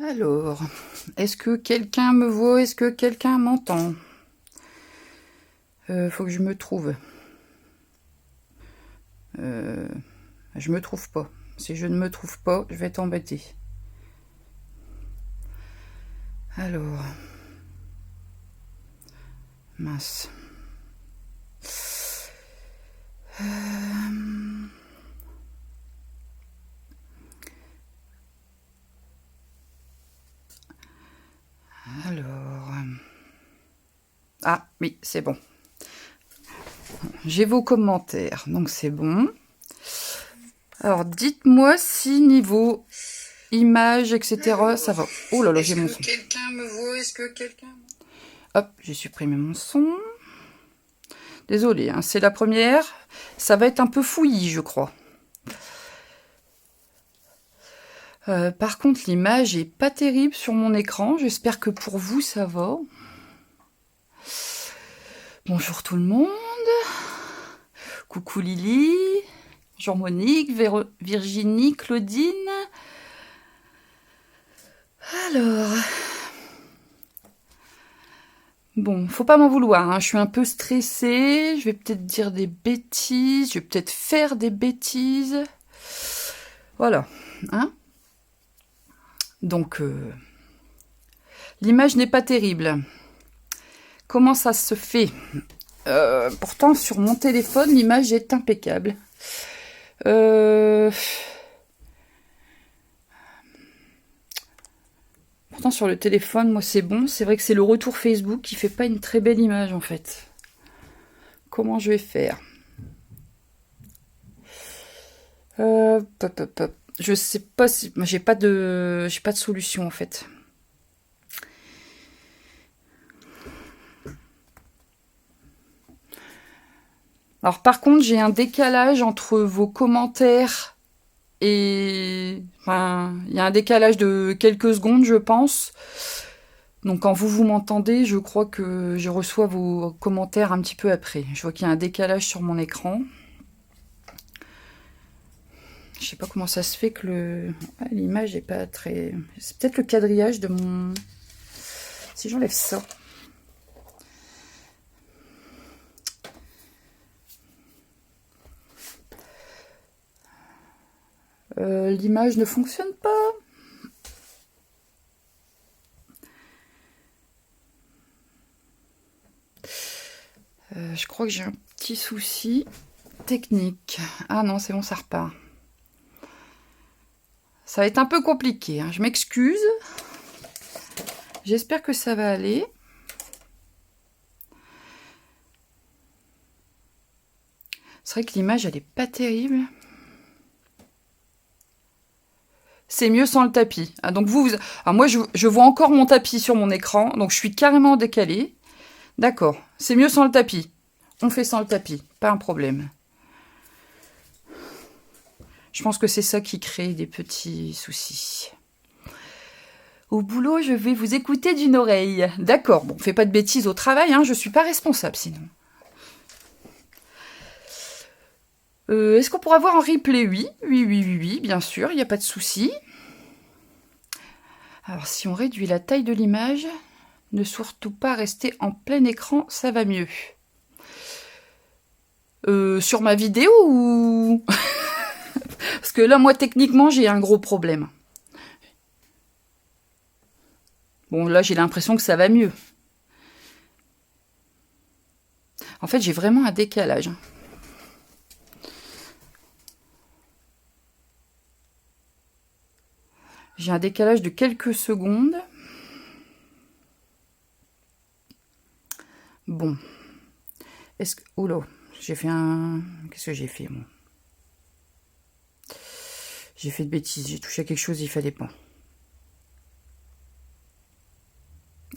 Alors, est-ce que quelqu'un me voit? Est-ce que quelqu'un m'entend? Faut que je me trouve. Je me trouve pas. Si je ne me trouve pas, je vais être embêtée. Alors. Mince. Alors. Ah, oui, c'est bon. J'ai vos commentaires, donc c'est bon. Alors, dites-moi si niveau image, etc., ça va. Oh là là, j'ai mon son. Est-ce que quelqu'un me voit? Est-ce que quelqu'un... Hop, j'ai supprimé mon son. Désolée, hein, c'est la première. Ça va être un peu fouillis, je crois. Par contre, l'image est pas terrible sur mon écran. J'espère que pour vous, ça va. Bonjour tout le monde. Coucou Lily. Bonjour Monique, Virginie, Claudine. Alors... Bon, faut pas m'en vouloir, hein. Je suis un peu stressée. Je vais peut-être dire des bêtises. Je vais peut-être faire des bêtises. Voilà, hein. Donc, l'image n'est pas terrible. Comment ça se fait? Pourtant, sur mon téléphone, l'image est impeccable. Pourtant, sur le téléphone, moi, c'est bon. C'est vrai que c'est le retour Facebook qui fait pas une très belle image, en fait. Comment je vais faire? Je sais pas si... J'ai pas de solution, en fait. Alors, par contre, j'ai un décalage entre vos commentaires et... Enfin, il y a un décalage de quelques secondes, je pense. Donc, quand vous m'entendez, je crois que je reçois vos commentaires un petit peu après. Je vois qu'il y a un décalage sur mon écran. Je sais pas comment ça se fait que l'image est pas très... C'est peut-être le quadrillage de mon... Si j'enlève ça. L'image ne fonctionne pas. Je crois que j'ai un petit souci technique. Ah non, c'est bon, ça repart. Ça va être un peu compliqué, hein. Je m'excuse. J'espère que ça va aller. C'est vrai que l'image, elle est pas terrible. C'est mieux sans le tapis. Ah, donc alors moi, je vois encore mon tapis sur mon écran, donc je suis carrément décalée. D'accord, c'est mieux sans le tapis. On fait sans le tapis, pas un problème. Je pense que c'est ça qui crée des petits soucis. Au boulot, je vais vous écouter d'une oreille. D'accord, bon, fais pas de bêtises au travail, hein, je suis pas responsable sinon. Est-ce qu'on pourra voir en replay? Oui, bien sûr, il n'y a pas de souci. Alors, si on réduit la taille de l'image, ne surtout pas rester en plein écran, ça va mieux. Sur ma vidéo ou... Parce que là, moi, techniquement, j'ai un gros problème. Bon, là, j'ai l'impression que ça va mieux. En fait, j'ai vraiment un décalage. J'ai un décalage de quelques secondes. Bon. Est-ce que... Oh là, j'ai fait un... Qu'est-ce que j'ai fait, moi? J'ai fait de bêtises. J'ai touché à quelque chose, il fallait pas.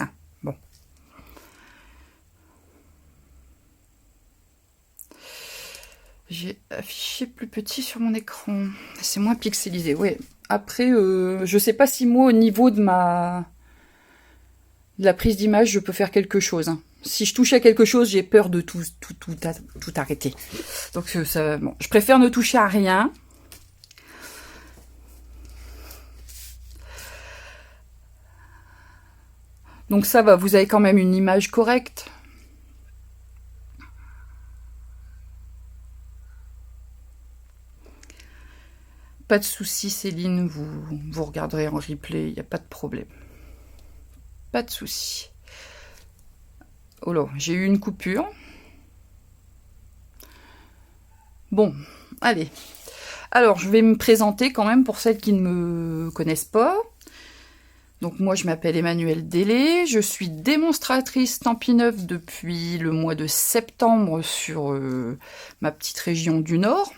Ah, bon. J'ai affiché plus petit sur mon écran. C'est moins pixelisé, ouais. Après, je sais pas si moi, au niveau de la prise d'image, je peux faire quelque chose. Hein. Si je touche à quelque chose, j'ai peur de tout arrêter. Donc, ça, bon, je préfère ne toucher à rien. Donc ça va, vous avez quand même une image correcte. Pas de souci, Céline, vous regarderez en replay, il n'y a pas de problème. Pas de souci. Oh là, j'ai eu une coupure. Bon, allez. Alors, je vais me présenter quand même pour celles qui ne me connaissent pas. Donc moi, je m'appelle Emmanuelle Délé, je suis démonstratrice Stampin' Up depuis le mois de septembre sur ma petite région du Nord.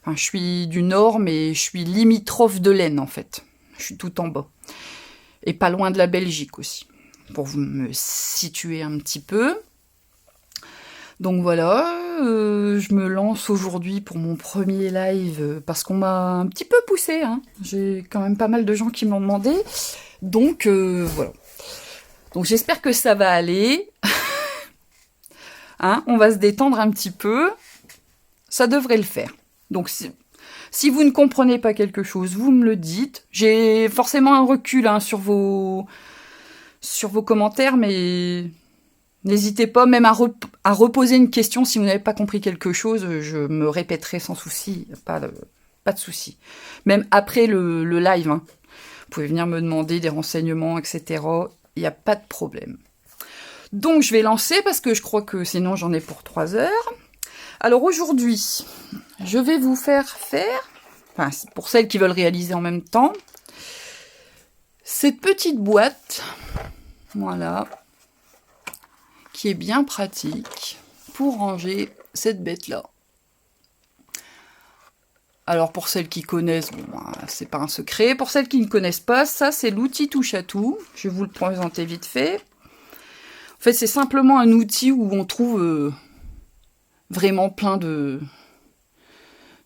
Enfin, je suis du Nord, mais je suis limitrophe de l'Aisne, en fait. Je suis tout en bas. Et pas loin de la Belgique aussi, pour vous me situer un petit peu. Donc voilà, je me lance aujourd'hui pour mon premier live, parce qu'on m'a un petit peu poussé, hein. J'ai quand même pas mal de gens qui m'ont demandé. Donc voilà. Donc j'espère que ça va aller. Hein, on va se détendre un petit peu. Ça devrait le faire. Donc si vous ne comprenez pas quelque chose, vous me le dites. J'ai forcément un recul hein, sur vos commentaires, mais n'hésitez pas même à reposer une question si vous n'avez pas compris quelque chose. Je me répéterai sans souci, pas de souci. Même après le live, hein. Vous pouvez venir me demander des renseignements, etc. Il n'y a pas de problème. Donc je vais lancer parce que je crois que sinon j'en ai pour 3 heures. Alors aujourd'hui, je vais vous faire, enfin pour celles qui veulent réaliser en même temps, cette petite boîte, voilà, qui est bien pratique pour ranger cette bête-là. Alors pour celles qui connaissent, bon, c'est pas un secret. Pour celles qui ne connaissent pas, ça c'est l'outil touche à tout. Je vais vous le présenter vite fait. En fait, c'est simplement un outil où on trouve vraiment plein de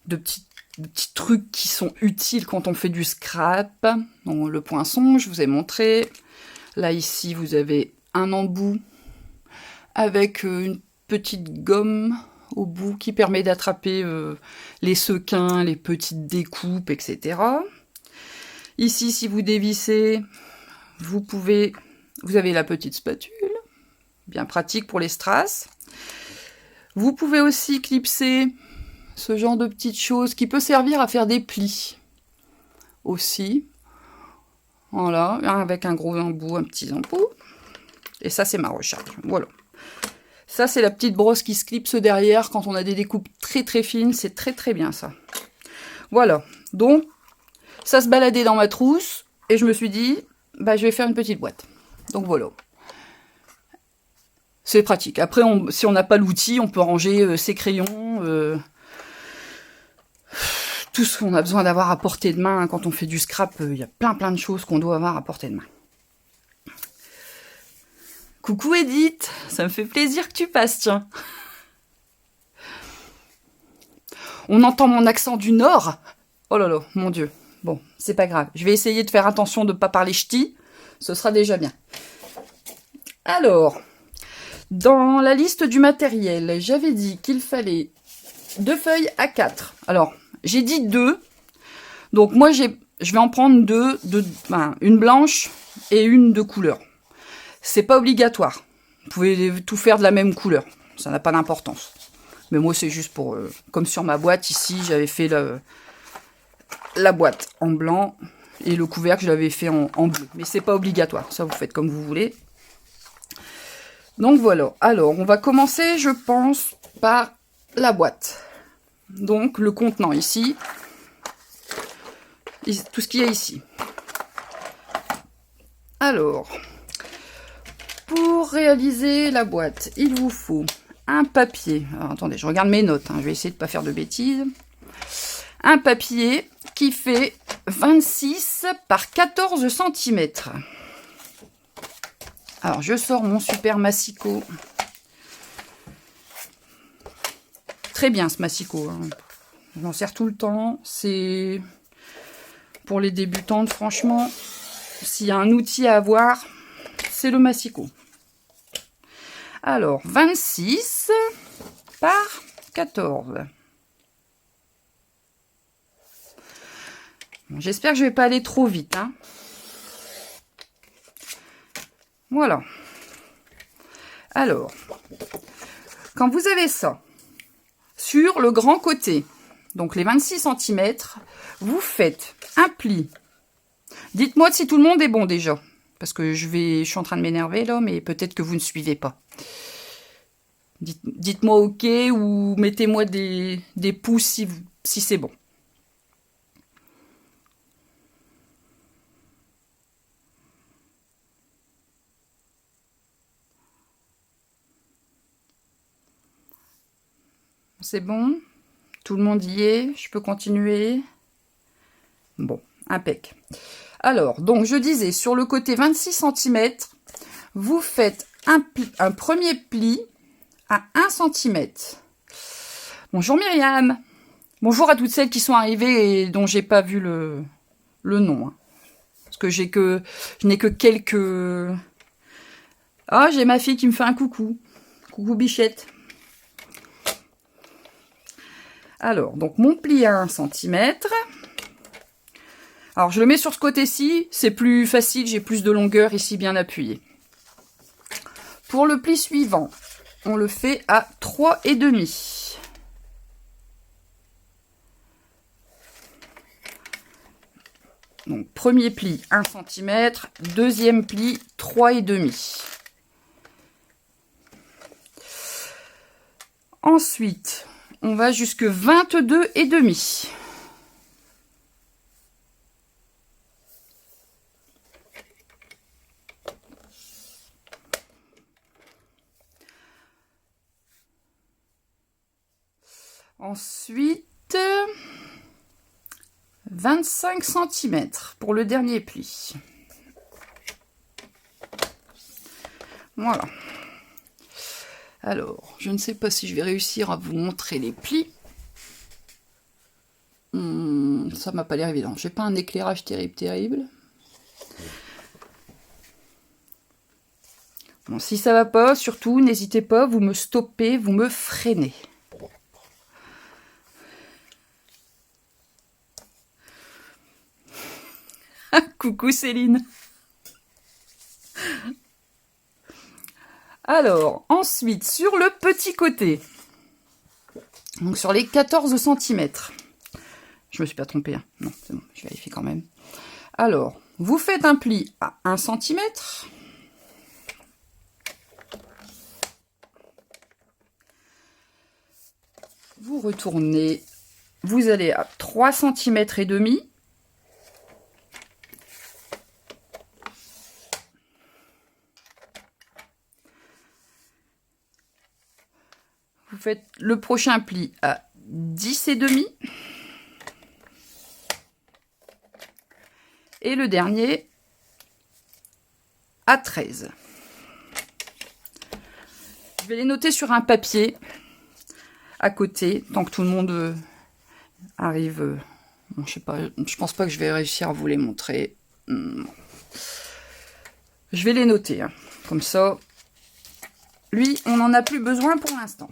petits trucs qui sont utiles quand on fait du scrap. Donc, le poinçon, je vous ai montré. Là, ici, vous avez un embout avec une petite gomme au bout qui permet d'attraper les sequins, les petites découpes, etc. Ici, si vous dévissez, vous avez la petite spatule, bien pratique pour les strass. Vous pouvez aussi clipser ce genre de petites choses qui peut servir à faire des plis aussi. Voilà, avec un gros embout, un petit embout. Et ça, c'est ma recharge. Voilà. Ça, c'est la petite brosse qui se clipse derrière quand on a des découpes très très fines. C'est très très bien ça. Voilà. Donc, ça se baladait dans ma trousse. Et je me suis dit, bah, je vais faire une petite boîte. Donc voilà. C'est pratique. Après, si on n'a pas l'outil, on peut ranger ses crayons, tout ce qu'on a besoin d'avoir à portée de main. Quand on fait du scrap, il y a plein de choses qu'on doit avoir à portée de main. Coucou Edith, ça me fait plaisir que tu passes, tiens. On entend mon accent du Nord. Oh là là, mon Dieu. Bon, c'est pas grave. Je vais essayer de faire attention de ne pas parler ch'ti. Ce sera déjà bien. Alors, dans la liste du matériel, j'avais dit qu'il fallait 2 feuilles A4. Alors, j'ai dit 2. Donc moi, je vais en prendre 2, une blanche et une de couleur. C'est pas obligatoire. Vous pouvez tout faire de la même couleur. Ça n'a pas d'importance. Mais moi, c'est juste pour... comme sur ma boîte, ici, j'avais fait la boîte en blanc. Et le couvercle, je l'avais fait en bleu. Mais c'est pas obligatoire. Ça, vous faites comme vous voulez. Donc, voilà. Alors, on va commencer, je pense, par la boîte. Donc, le contenant ici. Tout ce qu'il y a ici. Alors... Pour réaliser la boîte, il vous faut un papier. Alors, attendez, je regarde mes notes. Je vais essayer de ne pas faire de bêtises. Un papier qui fait 26 par 14 cm. Alors, je sors mon super massicot. Très bien, ce massicot. Je m'en sers tout le temps. C'est pour les débutantes, franchement. S'il y a un outil à avoir, c'est le massicot. Alors, 26 par 14. Bon, j'espère que je ne vais pas aller trop vite. Voilà. Alors, quand vous avez ça, sur le grand côté, donc les 26 cm, vous faites un pli. Dites-moi si tout le monde est bon déjà. Parce que je suis en train de m'énerver là, mais peut-être que vous ne suivez pas. Dites-moi OK ou mettez-moi des pouces si c'est bon. C'est bon? Tout le monde y est? Je peux continuer? Bon, impec. Alors, donc je disais, sur le côté 26 cm, vous faites un premier pli à 1 cm. Bonjour Myriam. Bonjour à toutes celles qui sont arrivées et dont j'ai pas vu le nom. Hein. Parce que je n'ai que quelques... Ah, j'ai ma fille qui me fait un coucou. Coucou Bichette. Alors, donc mon pli à 1 cm. Alors, je le mets sur ce côté-ci. C'est plus facile, j'ai plus de longueur ici bien appuyé. Pour le pli suivant, on le fait à 3,5. Donc, premier pli, 1 cm. Deuxième pli, 3,5. Ensuite, on va jusque 22,5. Ensuite, 25 cm pour le dernier pli. Voilà. Alors, je ne sais pas si je vais réussir à vous montrer les plis. Ça m'a pas l'air évident. J'ai pas un éclairage terrible. Bon, si ça va pas, surtout, n'hésitez pas, vous me stoppez, vous me freinez. Coucou Céline. Alors, ensuite, sur le petit côté, donc sur les 14 cm, je me suis pas trompée, hein. Non, c'est bon, je vérifie quand même. Alors, vous faites un pli à 1 cm. Vous retournez, vous allez à 3 cm et demi. Vous faites le prochain pli à 10,5. Et le dernier à 13. Je vais les noter sur un papier à côté, tant que tout le monde arrive. Bon, je sais pas, je pense pas que je vais réussir à vous les montrer. Je vais les noter, hein. Comme ça, lui, on n'en a plus besoin pour l'instant.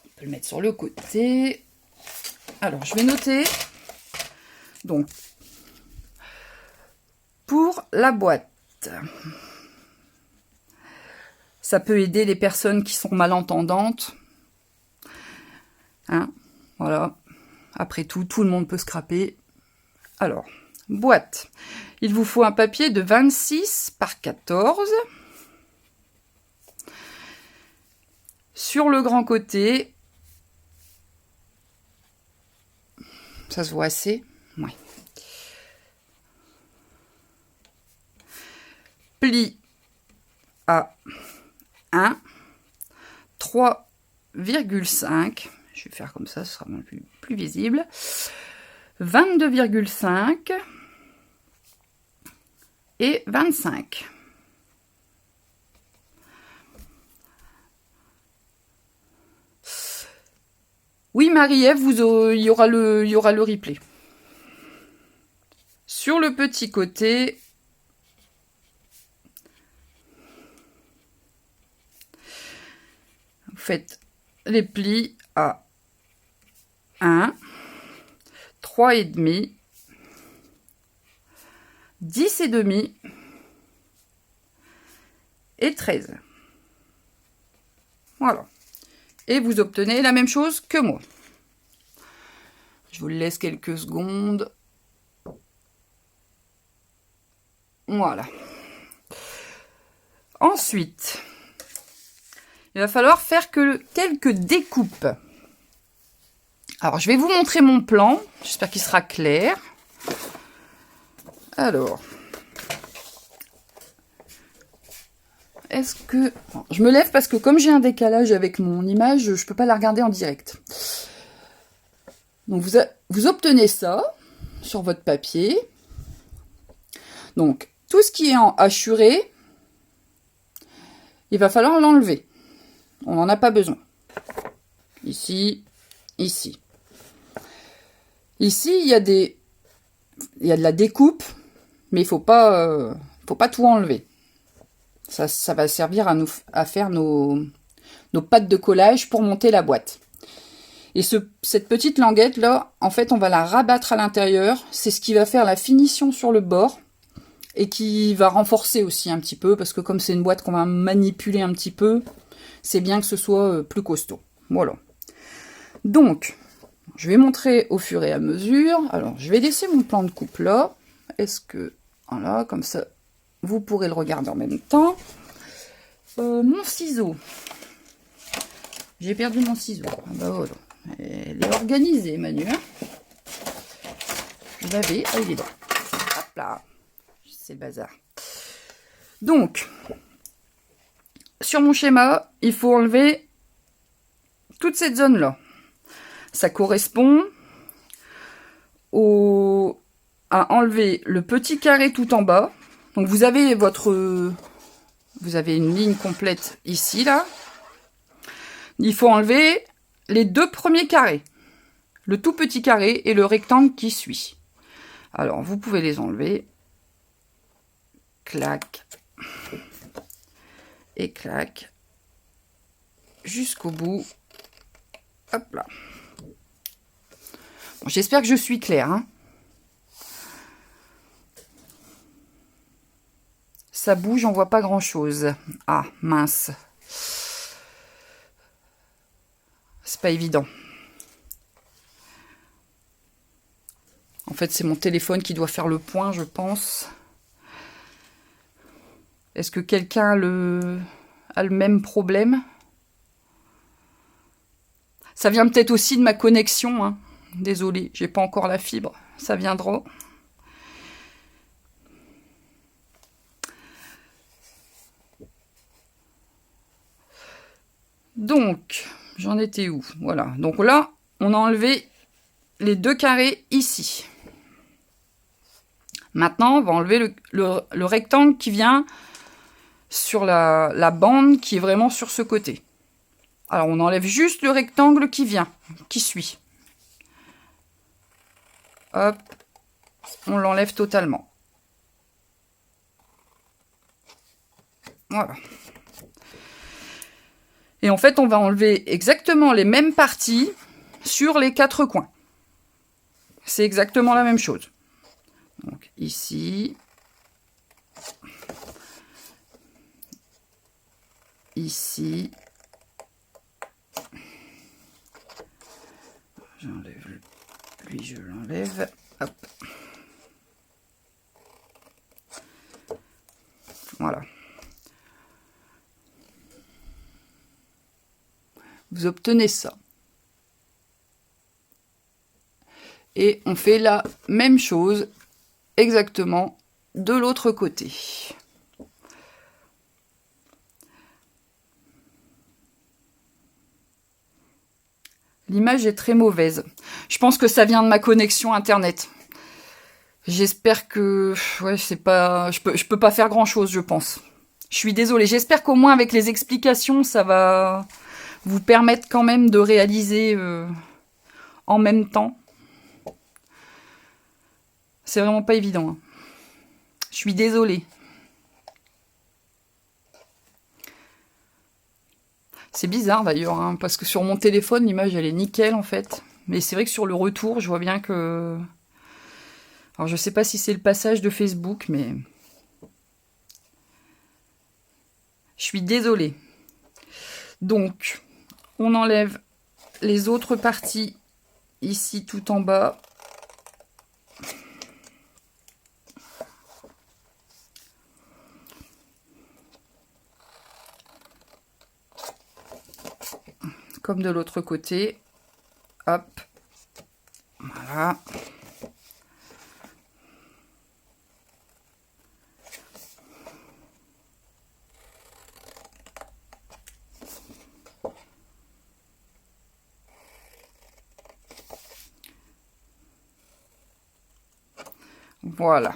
On peut le mettre sur le côté. Alors, je vais noter. Donc, pour la boîte, ça peut aider les personnes qui sont malentendantes. Hein, voilà. Après tout, tout le monde peut scraper. Alors, boîte. Il vous faut un papier de 26 par 14. Sur le grand côté, ça se voit assez. Ouais. Pli à 1, 3,5. Je vais faire comme ça, ce sera plus visible. 22,5 et 25. Oui, Marie-Ève, il y aura le replay. Sur le petit côté, vous faites les plis à 1, 3,5, 10,5 et 13. Voilà. Et vous obtenez la même chose que moi. Je vous laisse quelques secondes. Voilà. Ensuite, il va falloir faire quelques découpes. Alors, je vais vous montrer mon plan. J'espère qu'il sera clair. Alors, est-ce que... Je me lève parce que comme j'ai un décalage avec mon image, je ne peux pas la regarder en direct. Donc, vous obtenez ça sur votre papier. Donc, tout ce qui est en hachuré, il va falloir l'enlever. On n'en a pas besoin. Ici, ici. Ici, il y a de la découpe, mais il faut pas tout enlever. Ça va servir à faire nos pattes de collage pour monter la boîte. Et cette petite languette là, en fait, on va la rabattre à l'intérieur. C'est ce qui va faire la finition sur le bord et qui va renforcer aussi un petit peu, parce que comme c'est une boîte qu'on va manipuler un petit peu, c'est bien que ce soit plus costaud. Voilà. Donc, je vais montrer au fur et à mesure. Alors, je vais laisser mon plan de coupe là. Est-ce que... Voilà, comme ça, vous pourrez le regarder en même temps. Mon ciseau. J'ai perdu mon ciseau. Ah bah voilà. Elle est organisée, Manu. Hein, je l'avais. Ah, il est là. Hop là. C'est le bazar. Donc, sur mon schéma, il faut enlever toute cette zone-là. Ça correspond à enlever le petit carré tout en bas. Donc vous avez une ligne complète ici, là. Il faut enlever les deux premiers carrés. Le tout petit carré et le rectangle qui suit. Alors, vous pouvez les enlever. Clac. Et clac. Jusqu'au bout. Hop là. Bon, j'espère que je suis claire, hein. Ça bouge, on voit pas grand chose. Ah, mince. C'est pas évident. En fait, c'est mon téléphone qui doit faire le point, je pense. Est-ce que quelqu'un a le même problème? Ça vient peut-être aussi de ma connexion, hein. Désolée, j'ai pas encore la fibre. Ça viendra. Donc, j'en étais où? Voilà. Donc là, on a enlevé les deux carrés ici. Maintenant, on va enlever le rectangle qui vient sur la bande qui est vraiment sur ce côté. Alors, on enlève juste le rectangle qui suit. Hop, on l'enlève totalement. Voilà. Et en fait, on va enlever exactement les mêmes parties sur les quatre coins. C'est exactement la même chose. Donc ici, ici, j'enlève lui, je l'enlève. Hop. Voilà. Vous obtenez ça. Et on fait la même chose exactement de l'autre côté. L'image est très mauvaise. Je pense que ça vient de ma connexion internet. J'espère que... Ouais, c'est pas... Je peux pas faire grand-chose, je pense. Je suis désolée. J'espère qu'au moins avec les explications, ça va vous permettre quand même de réaliser en même temps. C'est vraiment pas évident, hein. Je suis désolée. C'est bizarre d'ailleurs, hein, parce que sur mon téléphone, l'image elle est nickel en fait. Mais c'est vrai que sur le retour, je vois bien que... Alors je sais pas si c'est le passage de Facebook, mais... Je suis désolée. Donc, on enlève les autres parties ici tout en bas. Comme de l'autre côté. Hop. Voilà. Voilà.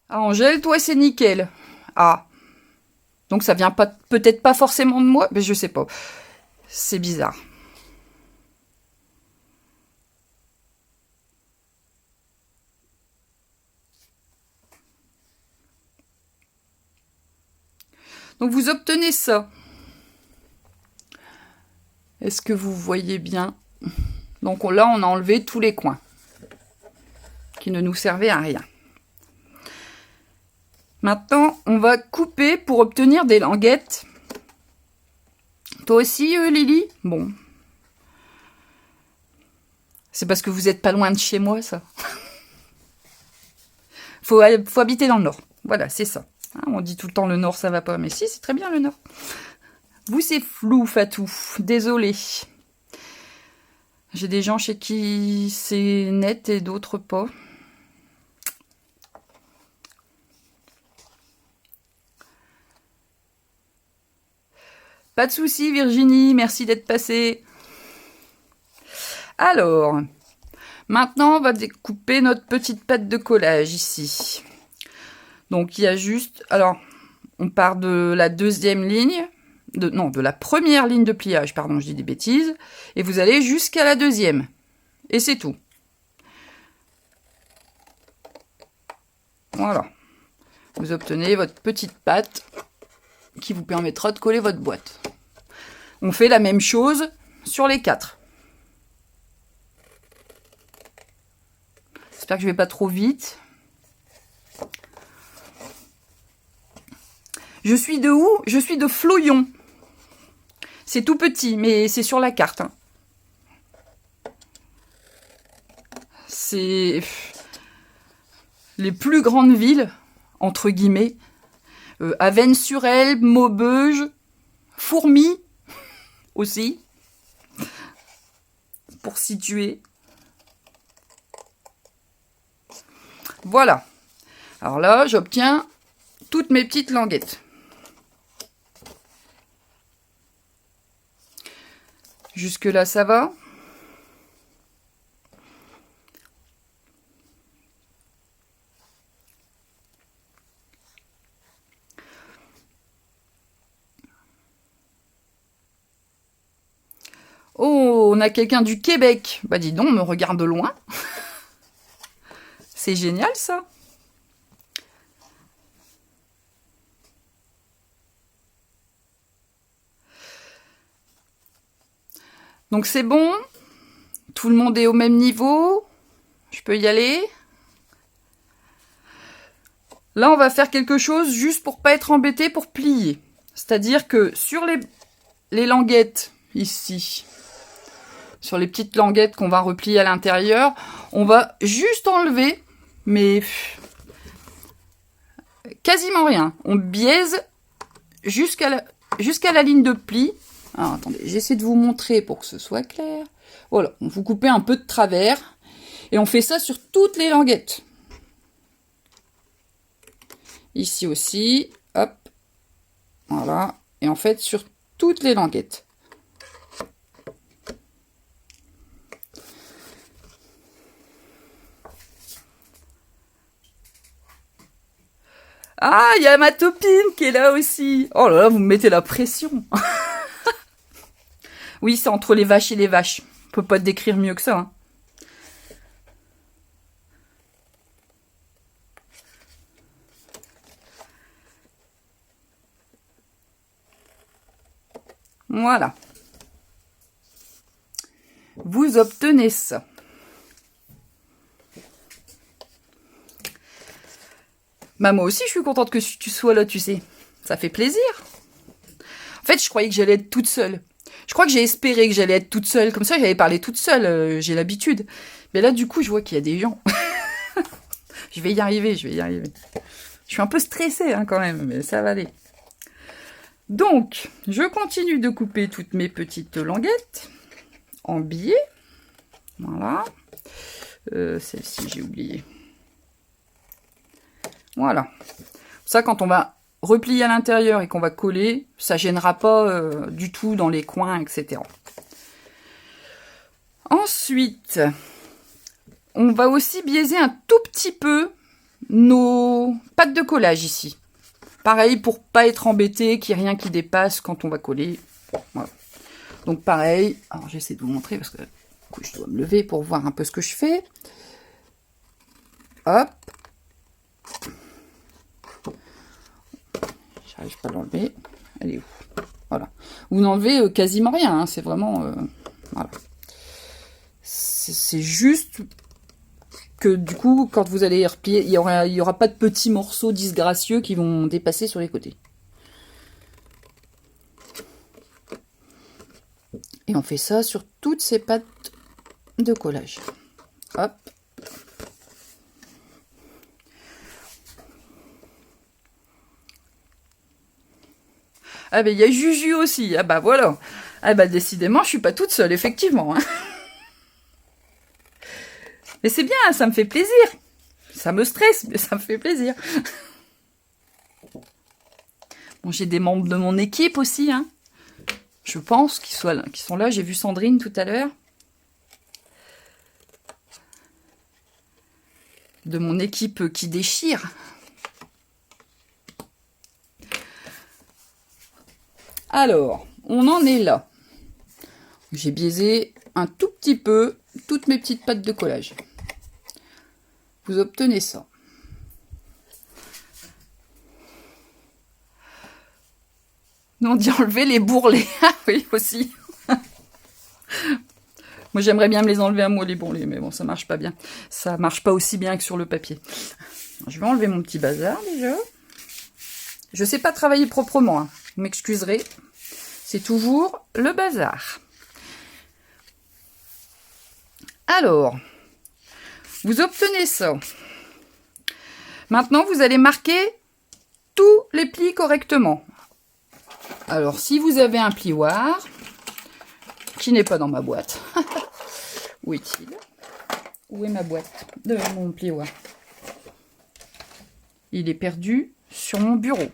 Ah, Angèle, toi, c'est nickel. Ah. Donc, ça vient pas, peut-être pas forcément de moi, mais je sais pas. C'est bizarre. Donc, vous obtenez ça. Est-ce que vous voyez bien? Donc, là, on a enlevé tous les coins qui ne nous servaient à rien. Maintenant, on va couper pour obtenir des languettes. Toi aussi, Lily? Bon. C'est parce que vous n'êtes pas loin de chez moi, ça. Faut habiter dans le Nord. Voilà, c'est ça. Hein, on dit tout le temps le Nord, ça va pas. Mais si, c'est très bien le Nord. Vous, c'est flou, Fatou. Désolée. J'ai des gens chez qui c'est net et d'autres pas. Pas de souci, Virginie, merci d'être passée. Alors, maintenant, on va découper notre petite pâte de collage ici. Donc, il y a juste... Alors, on part de la deuxième ligne, de la première ligne de pliage, pardon, je dis des bêtises, et vous allez jusqu'à la deuxième. Et c'est tout. Voilà. Vous obtenez votre petite pâte qui vous permettra de coller votre boîte. On fait la même chose sur les 4. J'espère que je vais pas trop vite. Je suis de où? Je suis de Floyon. C'est tout petit, mais c'est sur la carte. Hein. C'est les plus grandes villes, entre guillemets. Avesnes-sur-Helpe, Maubeuge, Fourmi aussi, pour situer. Voilà. Alors là, j'obtiens toutes mes petites languettes. Jusque-là, ça va? Oh, on a quelqu'un du Québec. Bah dis donc, on me regarde de loin. C'est génial, ça. Donc c'est bon. Tout le monde est au même niveau. Je peux y aller. Là, on va faire quelque chose juste pour pas être embêté pour plier. C'est-à-dire que sur les languettes, ici, sur les petites languettes qu'on va replier à l'intérieur, on va juste enlever, mais quasiment rien. On biaise jusqu'à la ligne de pli. Alors, attendez, j'essaie de vous montrer pour que ce soit clair. Voilà, vous coupez un peu de travers. Et on fait ça sur toutes les languettes. Ici aussi, hop. Voilà. Et en fait, sur toutes les languettes. Ah, il y a ma copine qui est là aussi. Oh là là, vous me mettez la pression. Oui, c'est entre les vaches et les vaches. On peut pas te décrire mieux que ça. Hein. Voilà. Vous obtenez ça. Bah moi aussi, je suis contente que tu sois là, tu sais. Ça fait plaisir. En fait, je croyais que j'allais être toute seule. Je crois que j'ai espéré que j'allais être toute seule. Comme ça, j'allais parler toute seule. J'ai l'habitude. Mais là, du coup, je vois qu'il y a des gens. Je vais y arriver, je vais y arriver. Je suis un peu stressée hein, quand même, mais ça va aller. Donc, je continue de couper toutes mes petites languettes en billets. Voilà. Celle-ci, j'ai oublié. Voilà. Ça, quand on va replier à l'intérieur et qu'on va coller, ça gênera pas du tout dans les coins, etc. Ensuite, on va aussi biaiser un tout petit peu nos pattes de collage ici. Pareil, pour pas être embêté, qu'il n'y ait rien qui dépasse quand on va coller. Voilà. Donc pareil, alors j'essaie de vous montrer parce que du coup, je dois me lever pour voir un peu ce que je fais. Hop. J'arrive pas à l'enlever. Elle est où? Voilà. Vous n'enlevez quasiment rien, hein. C'est vraiment... voilà. C'est juste que du coup, quand vous allez replier, il y aura pas de petits morceaux disgracieux qui vont dépasser sur les côtés. Et on fait ça sur toutes ces pattes de collage. Hop. Ah ben il y a Juju aussi. Ah bah voilà. Ah bah décidément, je suis pas toute seule, effectivement. Hein. Mais c'est bien, ça me fait plaisir. Ça me stresse, mais ça me fait plaisir. Bon, j'ai des membres de mon équipe aussi, hein. Je pense qu'ils sont là. J'ai vu Sandrine tout à l'heure. De mon équipe qui déchire. Alors, on en est là. J'ai biaisé un tout petit peu toutes mes petites pattes de collage. Vous obtenez ça. Non, on dit enlever les bourrelets. Ah oui, aussi. Moi, j'aimerais bien me les enlever à moi, les bourrelets, mais bon, ça marche pas bien. Ça marche pas aussi bien que sur le papier. Je vais enlever mon petit bazar, déjà. Je sais pas travailler proprement, hein. Vous m'excuserez. C'est toujours le bazar. Alors, vous obtenez ça. Maintenant, vous allez marquer tous les plis correctement. Alors, si vous avez un plioir, qui n'est pas dans ma boîte, où est-il? Où est ma boîte de mon plioir? Il est perdu sur mon bureau.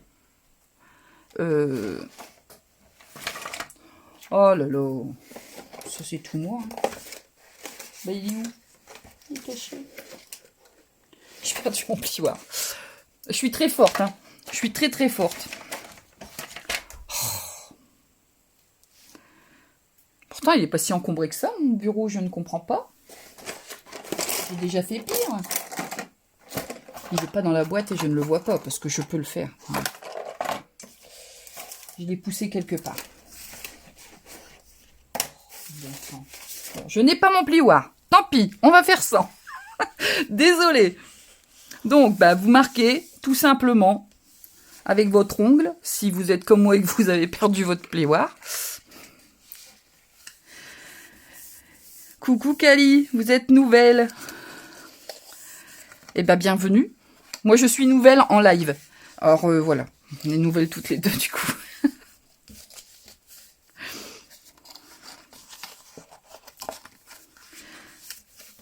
Oh là là, ça c'est tout moi. Bah, il est où? Il est caché. J'ai perdu mon plioir. Je suis très forte, hein. Je suis très très forte. Oh. Pourtant, il n'est pas si encombré que ça, mon bureau, je ne comprends pas. J'ai déjà fait pire. Il n'est pas dans la boîte et je ne le vois pas, parce que je peux le faire. Je l'ai poussé quelque part. Bon, je n'ai pas mon plioir. Tant pis, on va faire sans. Désolée. Donc, bah, vous marquez tout simplement avec votre ongle, si vous êtes comme moi et que vous avez perdu votre plioir. Coucou Kali, vous êtes nouvelle. Eh bien, bienvenue. Moi, je suis nouvelle en live. Alors, voilà. On est nouvelles toutes les deux, du coup.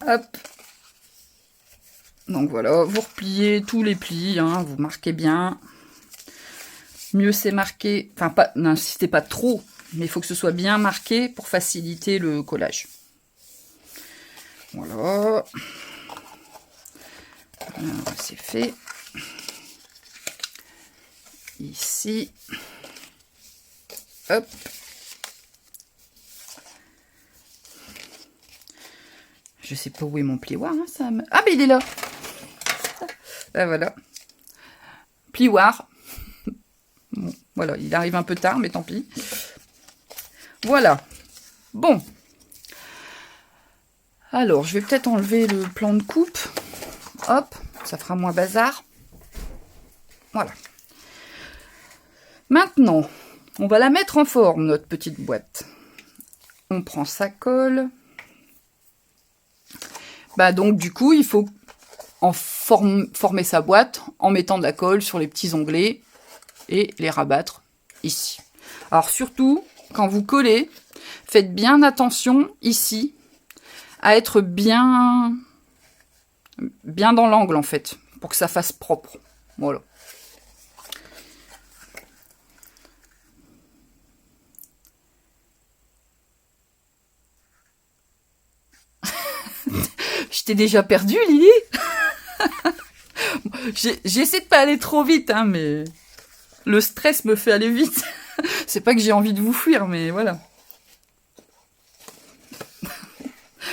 Hop. Donc, voilà. Vous repliez tous les plis, hein, vous marquez bien. Mieux, c'est marqué... Enfin, pas, n'insistez pas trop, mais il faut que ce soit bien marqué pour faciliter le collage. Voilà. C'est fait. Ici. Hop. Je sais pas où est mon plioir. Hein, ça me... Ah, mais il est là. Ah, voilà. Plioir. Bon, voilà, il arrive un peu tard, mais tant pis. Voilà. Bon. Alors, je vais peut-être enlever le plan de coupe. Hop, ça fera moins bazar. Voilà. Maintenant, on va la mettre en forme, notre petite boîte. On prend sa colle. Bah donc, du coup, il faut former sa boîte en mettant de la colle sur les petits onglets et les rabattre ici. Alors surtout, quand vous collez, faites bien attention ici à être bien dans l'angle en fait, pour que ça fasse propre. Voilà. Je t'ai déjà perdu, Lily. J'essaie de pas aller trop vite, hein, mais le stress me fait aller vite. C'est pas que j'ai envie de vous fuir, mais voilà.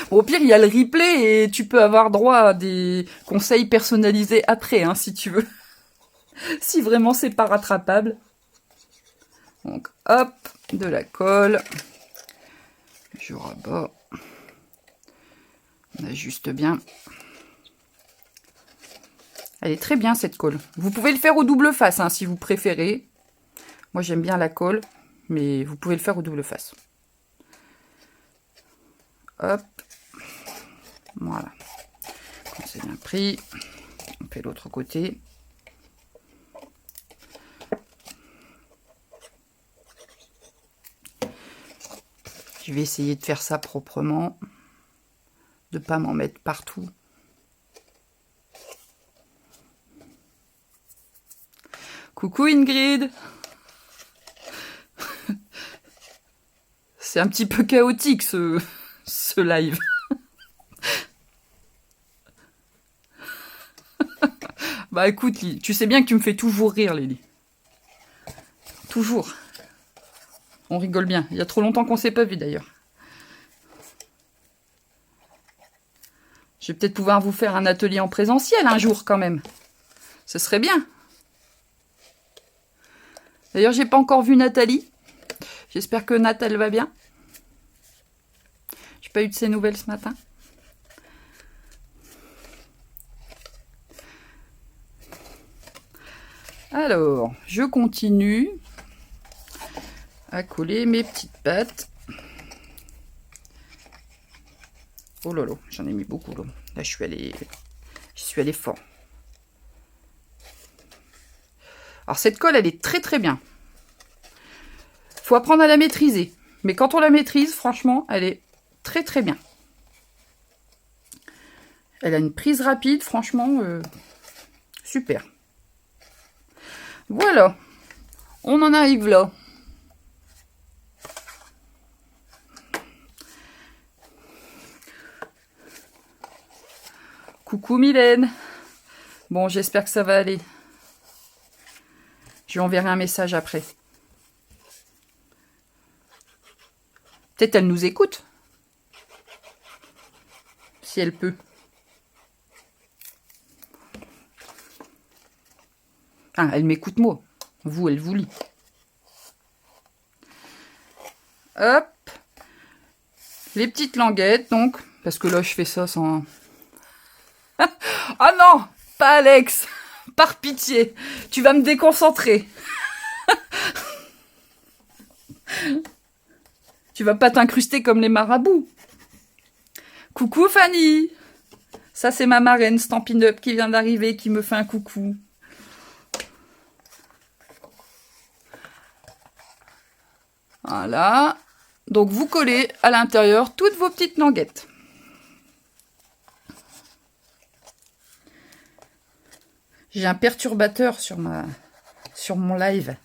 Bon, au pire, il y a le replay et tu peux avoir droit à des conseils personnalisés après, hein, si tu veux. Si vraiment c'est pas rattrapable. Donc, hop, de la colle. Je rabats. On ajuste bien. Elle est très bien cette colle. Vous pouvez le faire au double face hein, si vous préférez. Moi j'aime bien la colle, mais vous pouvez le faire au double face. Hop. Voilà. Quand c'est bien pris, on fait l'autre côté. Je vais essayer de faire ça proprement. De ne pas m'en mettre partout. Coucou Ingrid. C'est un petit peu chaotique ce live. Bah écoute, Lily, tu sais bien que tu me fais toujours rire, Lily. Toujours. On rigole bien. Il y a trop longtemps qu'on s'est pas vu d'ailleurs. Je vais peut-être pouvoir vous faire un atelier en présentiel un jour quand même. Ce serait bien. D'ailleurs, j'ai pas encore vu Nathalie. J'espère que Nathalie va bien. J'ai pas eu de ses nouvelles ce matin. Alors, je continue à coller mes petites pattes. Oh là là, j'en ai mis beaucoup là. Là, je suis allée fort. Alors, cette colle, elle est très très bien. Faut apprendre à la maîtriser. Mais quand on la maîtrise, franchement, elle est très très bien. Elle a une prise rapide, franchement, super. Voilà, on en arrive là. Coucou Mylène. Bon, j'espère que ça va aller. Je lui enverrai un message après. Peut-être elle nous écoute. Si elle peut. Ah, elle m'écoute moi. Vous, elle vous lit. Hop. Les petites languettes, donc. Parce que là, je fais ça sans... Ah non, pas Alex. Par pitié. Tu vas me déconcentrer. Tu vas pas t'incruster comme les marabouts. Coucou Fanny. Ça, c'est ma marraine Stampin' Up qui vient d'arriver, qui me fait un coucou. Voilà. Donc, vous collez à l'intérieur toutes vos petites languettes. J'ai un perturbateur sur mon live.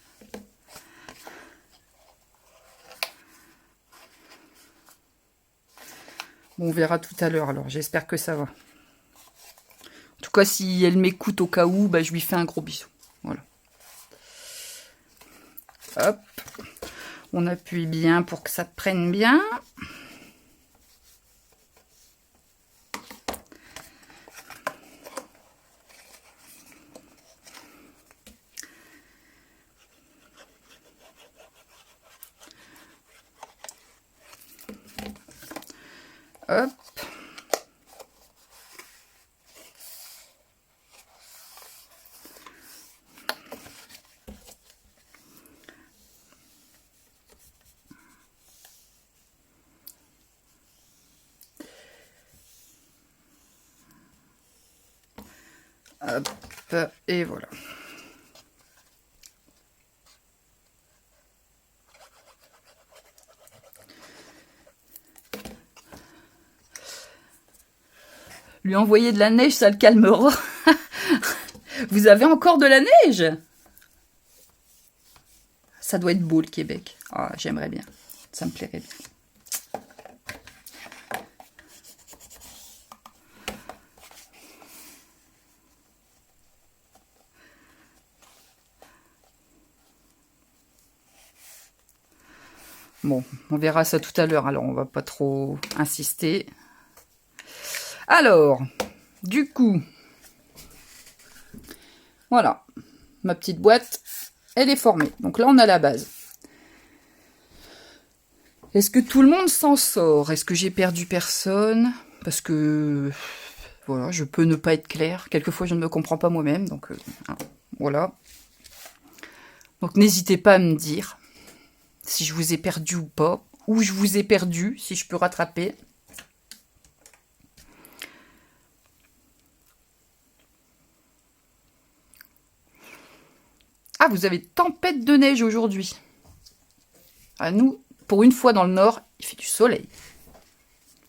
Bon, on verra tout à l'heure, alors j'espère que ça va. En tout cas, si elle m'écoute au cas où, bah, je lui fais un gros bisou. Voilà. Hop. On appuie bien pour que ça prenne bien. Hop. Hop, et voilà. Lui envoyer de la neige, ça le calmera. Vous avez encore de la neige? Ça doit être beau, le Québec. Ah, j'aimerais bien. Ça me plairait bien. Bon, on verra ça tout à l'heure. Alors, on va pas trop insister. Alors, du coup, voilà. Ma petite boîte, elle est formée. Donc là, on a la base. Est-ce que tout le monde s'en sort? Est-ce que j'ai perdu personne? Parce que, voilà, je peux ne pas être claire. Quelquefois, je ne me comprends pas moi-même. Donc, voilà. Donc, n'hésitez pas à me dire si je vous ai perdu ou pas. Ou je vous ai perdu, si je peux rattraper. Ah, vous avez tempête de neige aujourd'hui. À nous, pour une fois dans le nord, il fait du soleil.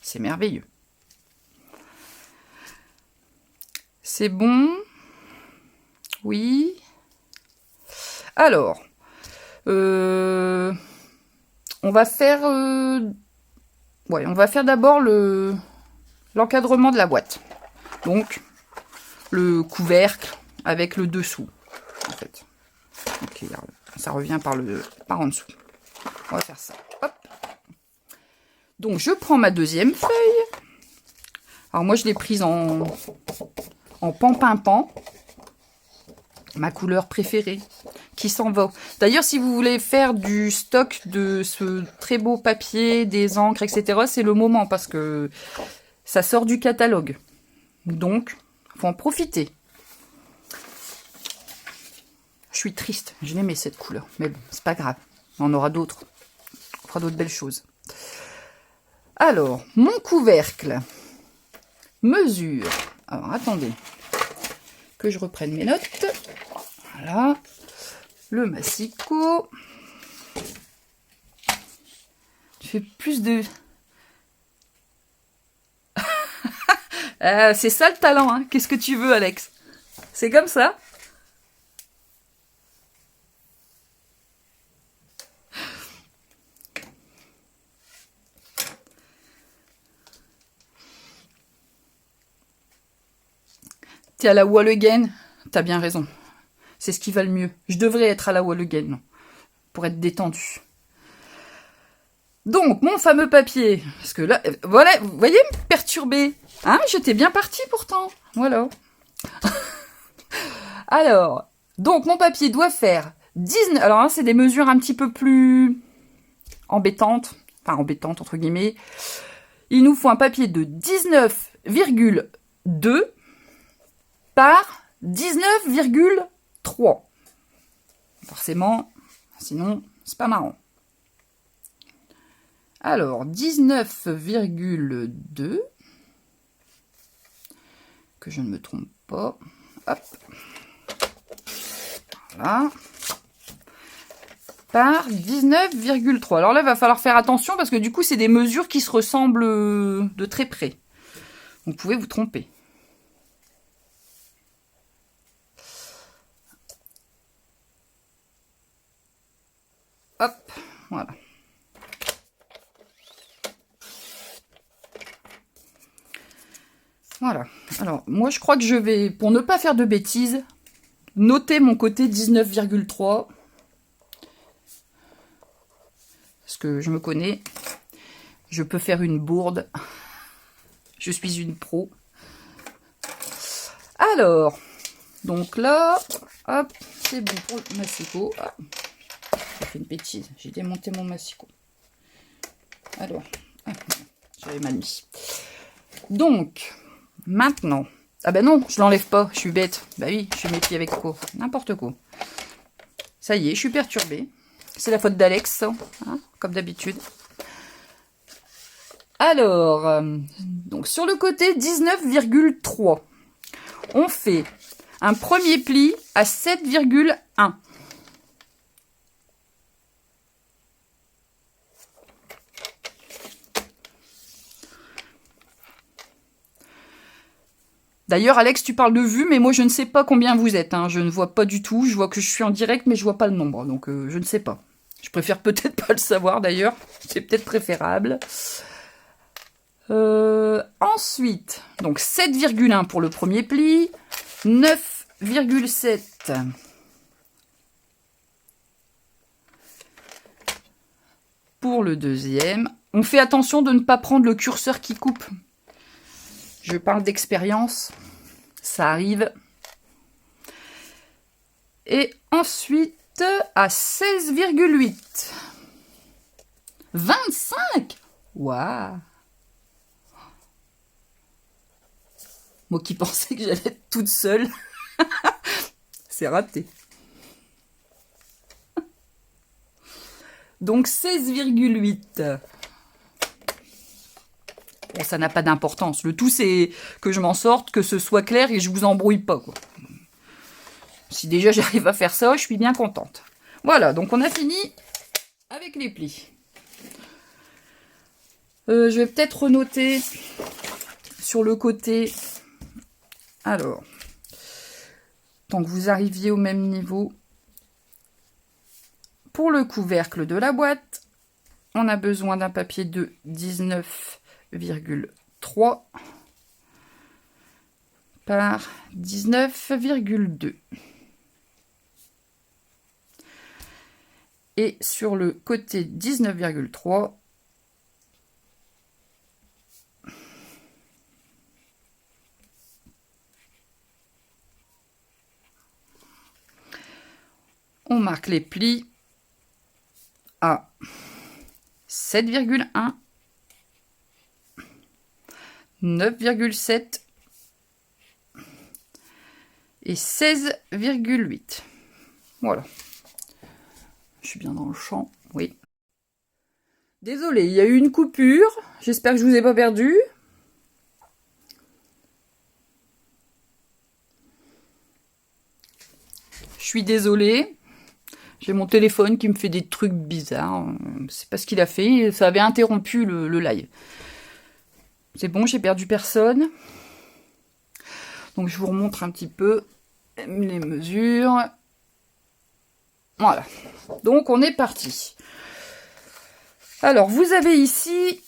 C'est merveilleux. C'est bon? Oui. Alors, on va faire, ouais, on va faire d'abord l'encadrement de la boîte. Donc, le couvercle avec le dessous, en fait. Ok, ça revient par en dessous. On va faire ça. Hop. Donc, je prends ma deuxième feuille. Alors, moi, je l'ai prise en pan-pin-pan. Ma couleur préférée, qui s'en va. D'ailleurs, si vous voulez faire du stock de ce très beau papier, des encres, etc., c'est le moment, parce que ça sort du catalogue. Donc, il faut en profiter. Je suis triste, je l'aimais cette couleur, mais bon, c'est pas grave. On aura d'autres. On fera d'autres belles choses. Alors, mon couvercle mesure. Alors, attendez que je reprenne mes notes. Voilà. Le massicot. Je fais plus de... c'est ça le talent, hein. Qu'est-ce que tu veux, Alex? C'est comme ça. T'es à la wall again. T'as bien raison. C'est ce qui va le mieux. Je devrais être à la wall again pour être détendu. Donc, mon fameux papier. Parce que là, voilà, vous voyez, perturbé. Hein, j'étais bien partie pourtant. Voilà. Alors, donc, mon papier doit faire 19... Alors, hein, c'est des mesures un petit peu plus embêtantes. Enfin, embêtantes, entre guillemets. Il nous faut un papier de 19,2 par 19,3. Forcément, sinon, c'est pas marrant. Alors, 19,2, que je ne me trompe pas. Hop. Voilà. Par 19,3. Alors là, il va falloir faire attention parce que du coup, c'est des mesures qui se ressemblent de très près. Vous pouvez vous tromper. Hop, voilà. Voilà. Alors, moi, je crois que je vais, pour ne pas faire de bêtises, noter mon côté 19,3. Parce que je me connais. Je peux faire une bourde. Je suis une pro. Alors, donc là, hop, c'est bon pour le massicot. Ah, j'ai fait une bêtise. J'ai démonté mon massicot. Alors, ah, j'avais mal mis. Donc, maintenant, ah ben non, je l'enlève pas, je suis bête. Bah oui, je suis mes pieds avec quoi, n'importe quoi. Ça y est, je suis perturbée. C'est la faute d'Alex, hein, comme d'habitude. Alors, donc sur le côté 19,3, on fait un premier pli à 7,1. D'ailleurs, Alex, tu parles de vue, mais moi, je ne sais pas combien vous êtes. Hein. Je ne vois pas du tout. Je vois que je suis en direct, mais je vois pas le nombre. Donc, je ne sais pas. Je préfère peut-être pas le savoir, d'ailleurs. C'est peut-être préférable. Ensuite, donc 7,1 pour le premier pli. 9,7 pour le deuxième. On fait attention de ne pas prendre le curseur qui coupe. Je parle d'expérience. Ça arrive. Et ensuite, à 16,8. 25. Waouh. Moi qui pensais que j'allais être toute seule. C'est raté. Donc 16,8. Bon, ça n'a pas d'importance. Le tout, c'est que je m'en sorte, que ce soit clair et je vous embrouille pas, quoi. Si déjà j'arrive à faire ça, je suis bien contente. Voilà, donc on a fini avec les plis. Je vais peut-être renoter sur le côté. Alors, tant que vous arriviez au même niveau. Pour le couvercle de la boîte, on a besoin d'un papier de 19,3 par 19,2. Et sur le côté 19,3, on marque les plis à 7,1, 9,7 et 16,8. Voilà. Je suis bien dans le champ, oui. Désolée, il y a eu une coupure. J'espère que je vous ai pas perdu. Je suis désolée. J'ai mon téléphone qui me fait des trucs bizarres. C'est pas ce qu'il a fait. Ça avait interrompu le live. C'est bon, j'ai perdu personne. Donc je vous remontre un petit peu les mesures. Voilà. Donc on est parti. Alors vous avez ici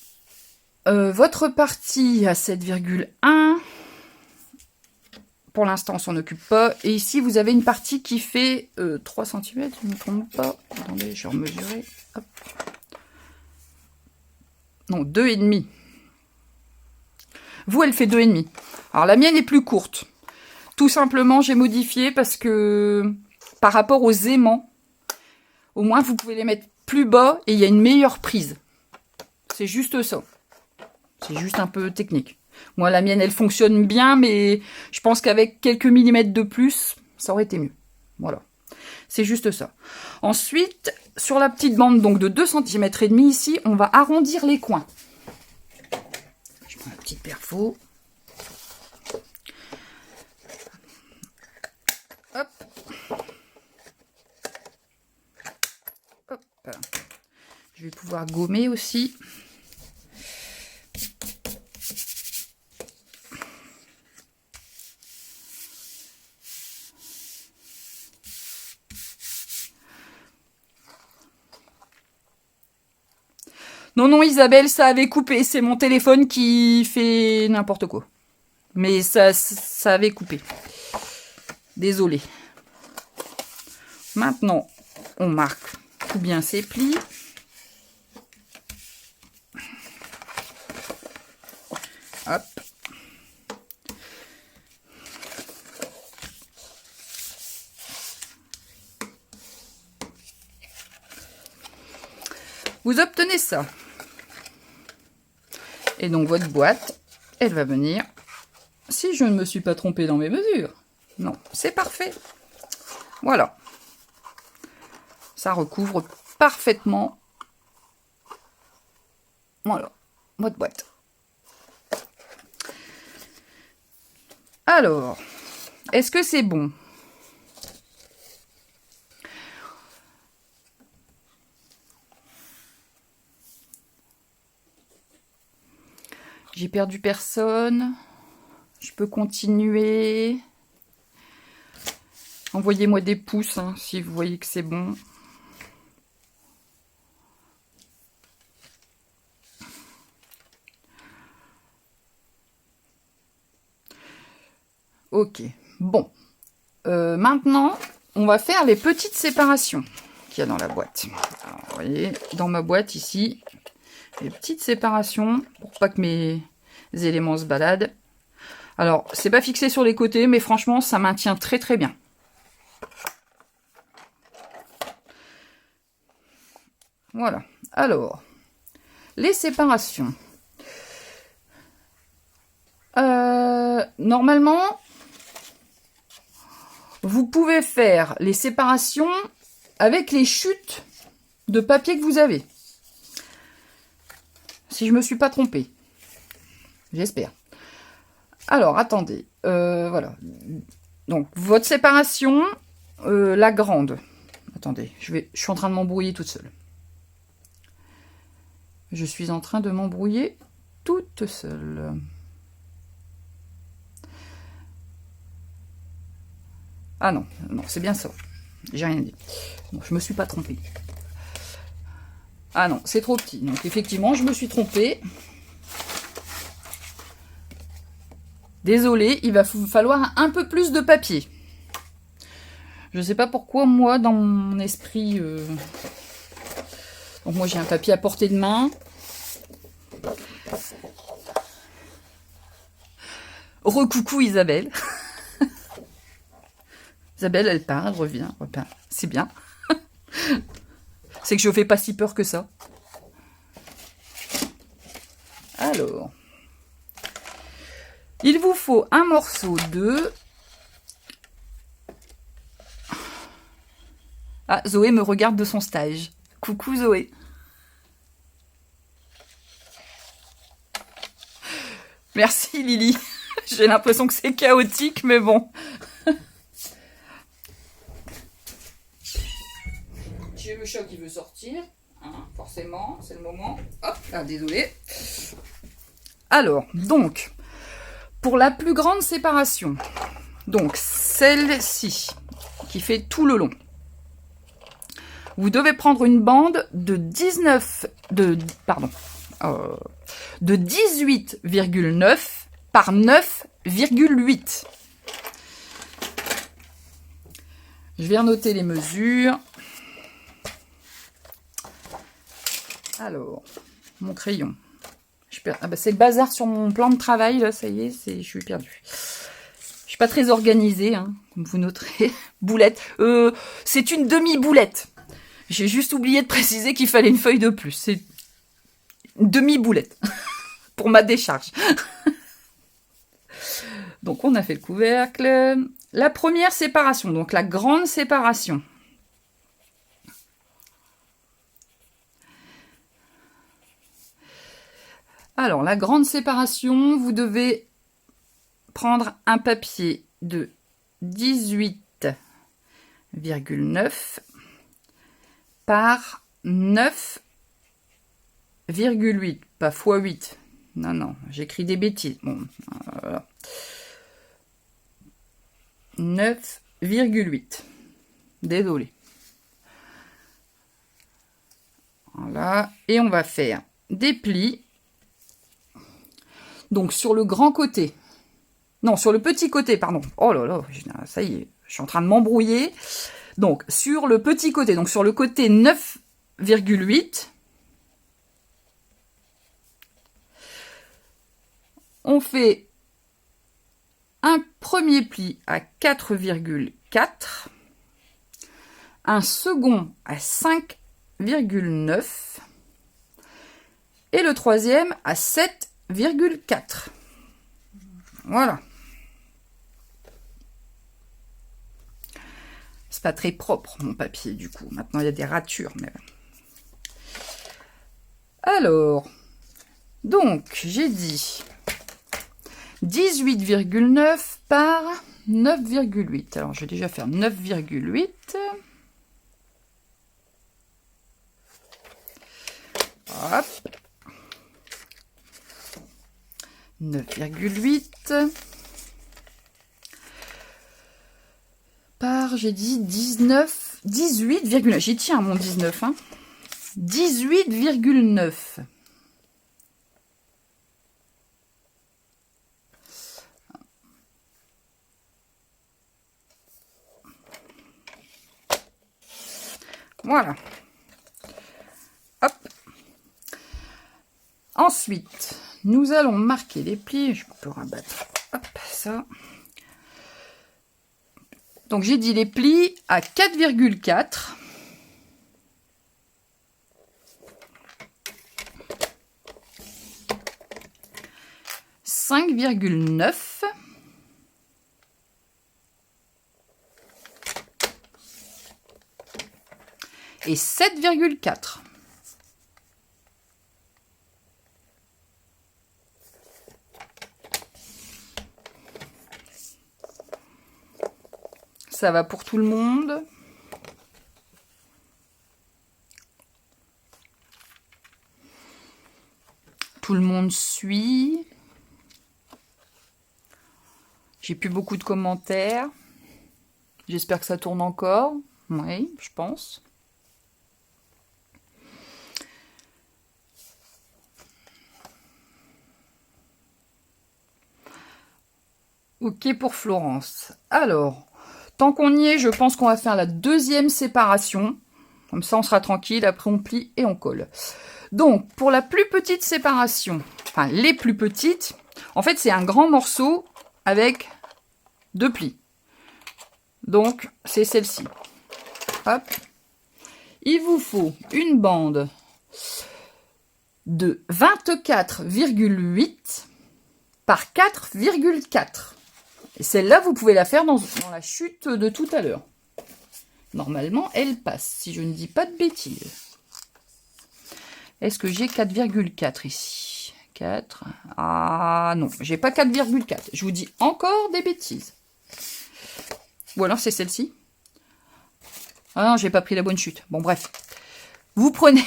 votre partie à 7,1. Pour l'instant, on s'en occupe pas. Et ici, vous avez une partie qui fait 3 cm, je ne me trompe pas. Attendez, je vais remesurer. Hop. Non, 2,5. Vous, elle fait 2,5. Alors, la mienne est plus courte. Tout simplement, j'ai modifié parce que par rapport aux aimants, au moins, vous pouvez les mettre plus bas et il y a une meilleure prise. C'est juste ça. C'est juste un peu technique. Moi, la mienne, elle fonctionne bien, mais je pense qu'avec quelques millimètres de plus, ça aurait été mieux. Voilà. C'est juste ça. Ensuite, sur la petite bande donc de 2,5 cm ici, on va arrondir les coins. Je prends la petite perfo. Hop. Hop. Je vais pouvoir gommer aussi. Non, non, Isabelle, ça avait coupé. C'est mon téléphone qui fait n'importe quoi. Mais ça avait coupé. Désolée. Maintenant, on marque tout bien ses plis. Hop. Vous obtenez ça. Et donc votre boîte, elle va venir, si je ne me suis pas trompée dans mes mesures. Non, c'est parfait. Voilà. Ça recouvre parfaitement. Voilà, votre boîte. Alors, Est-ce que c'est bon? J'ai perdu personne. Je peux continuer. Envoyez-moi des pouces hein, si vous voyez que c'est bon. Ok, bon. Maintenant, on va faire les petites séparations qu'il y a dans la boîte. Alors, vous voyez, dans ma boîte ici, les petites séparations pour pas que mes éléments se baladent. Alors, c'est pas fixé sur les côtés, mais franchement, ça maintient très très bien. Voilà. Alors, les séparations. Normalement, vous pouvez faire les séparations avec les chutes de papier que vous avez. Si je me suis pas trompée. J'espère. Alors, attendez. Voilà. Donc, votre séparation, la grande. Attendez, je suis en train de m'embrouiller toute seule. Je suis en train de m'embrouiller toute seule. Ah non, non, c'est bien ça. J'ai rien dit. Bon, je me suis pas trompée. Ah non, c'est trop petit. Donc effectivement, je me suis trompée. Désolée, il va falloir un peu plus de papier. Je ne sais pas pourquoi, moi, dans mon esprit... Donc moi, j'ai un papier à portée de main. Recoucou Isabelle. Isabelle, elle part, elle revient. C'est bien. C'est que je fais pas si peur que ça. Alors, il vous faut un morceau de... Ah, Zoé me regarde de son stage. Coucou Zoé. Merci Lily. J'ai l'impression que c'est chaotique, mais bon. J'ai le chat qui veut sortir. Hein, forcément, c'est le moment. Hop, là, désolé. Alors, donc, pour la plus grande séparation, donc celle-ci, qui fait tout le long, vous devez prendre une bande de 18,9 par 9,8. Je vais noter les mesures. Alors, mon crayon. Ah bah c'est le bazar sur mon plan de travail, là, ça y est, je suis perdue. Je suis pas très organisée, hein, comme vous noterez. Boulette. C'est une demi-boulette. J'ai juste oublié de préciser qu'il fallait une feuille de plus. C'est une demi-boulette pour ma décharge. Donc, on a fait le couvercle. La première séparation, donc la grande séparation. Alors, la grande séparation, vous devez prendre un papier de 18,9 par 9,8. Pas x 8. Non, non, j'écris des bêtises. Bon, voilà. 9,8. Désolé. Voilà. Et on va faire des plis. Donc, sur le grand côté. Non, sur le petit côté, pardon. Oh là là, ça y est, je suis en train de m'embrouiller. Donc, sur le petit côté, donc sur le côté 9,8, on fait un premier pli à 4,4, un second à 5,9 et le troisième à 7,4. Voilà. C'est pas très propre mon papier du coup. Maintenant il y a des ratures. Mais... Alors, donc j'ai dit 18,9 par 9,8. Alors, je vais déjà faire 9,8. Hop. 9,8 par, j'ai dit 19, 18,9. J'y tiens mon 19. Hein. 18,9. Voilà. Hop. Ensuite, nous allons marquer les plis. Je peux rabattre. Hop, ça. Donc, j'ai dit les plis à 4,4. « 5,9 » et 7,4. Ça va pour tout le monde. Tout le monde suit. J'ai plus beaucoup de commentaires. J'espère que ça tourne encore. Oui, je pense. Ok pour Florence. Alors, tant qu'on y est, je pense qu'on va faire la deuxième séparation. Comme ça, on sera tranquille. Après, on plie et on colle. Donc, pour la plus petite séparation, enfin, les plus petites, en fait, c'est un grand morceau avec 2 plis. Donc, c'est celle-ci. Hop. Il vous faut une bande de 24,8 par 4,4. Et celle-là, vous pouvez la faire dans la chute de tout à l'heure. Normalement, elle passe, si je ne dis pas de bêtises. Est-ce que j'ai 4,4 ici? 4. Ah non, j'ai pas 4,4. Je vous dis encore des bêtises. Ou alors c'est celle-ci. Ah non, j'ai pas pris la bonne chute. Bon, bref. Vous prenez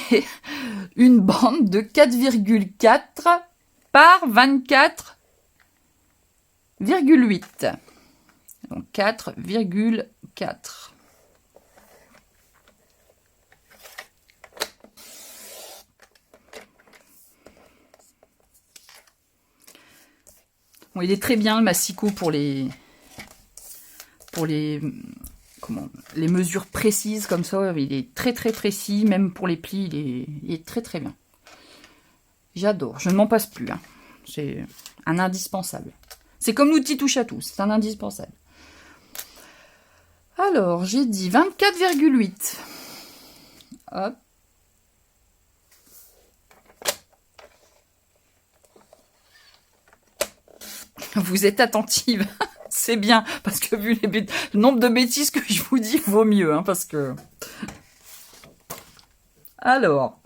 une bande de 4,4 par 24,8. Donc 4,4. Bon, il est très bien le massicot pour les mesures précises comme ça. Il est très très précis, même pour les plis, il est très très bien. J'adore, je ne m'en passe plus. Hein. C'est un indispensable. C'est comme l'outil touche à tout, c'est un indispensable. Alors, j'ai dit 24,8. Hop. Vous êtes attentive, c'est bien, parce que vu le nombre de bêtises que je vous dis, vaut mieux, hein, parce que... Alors,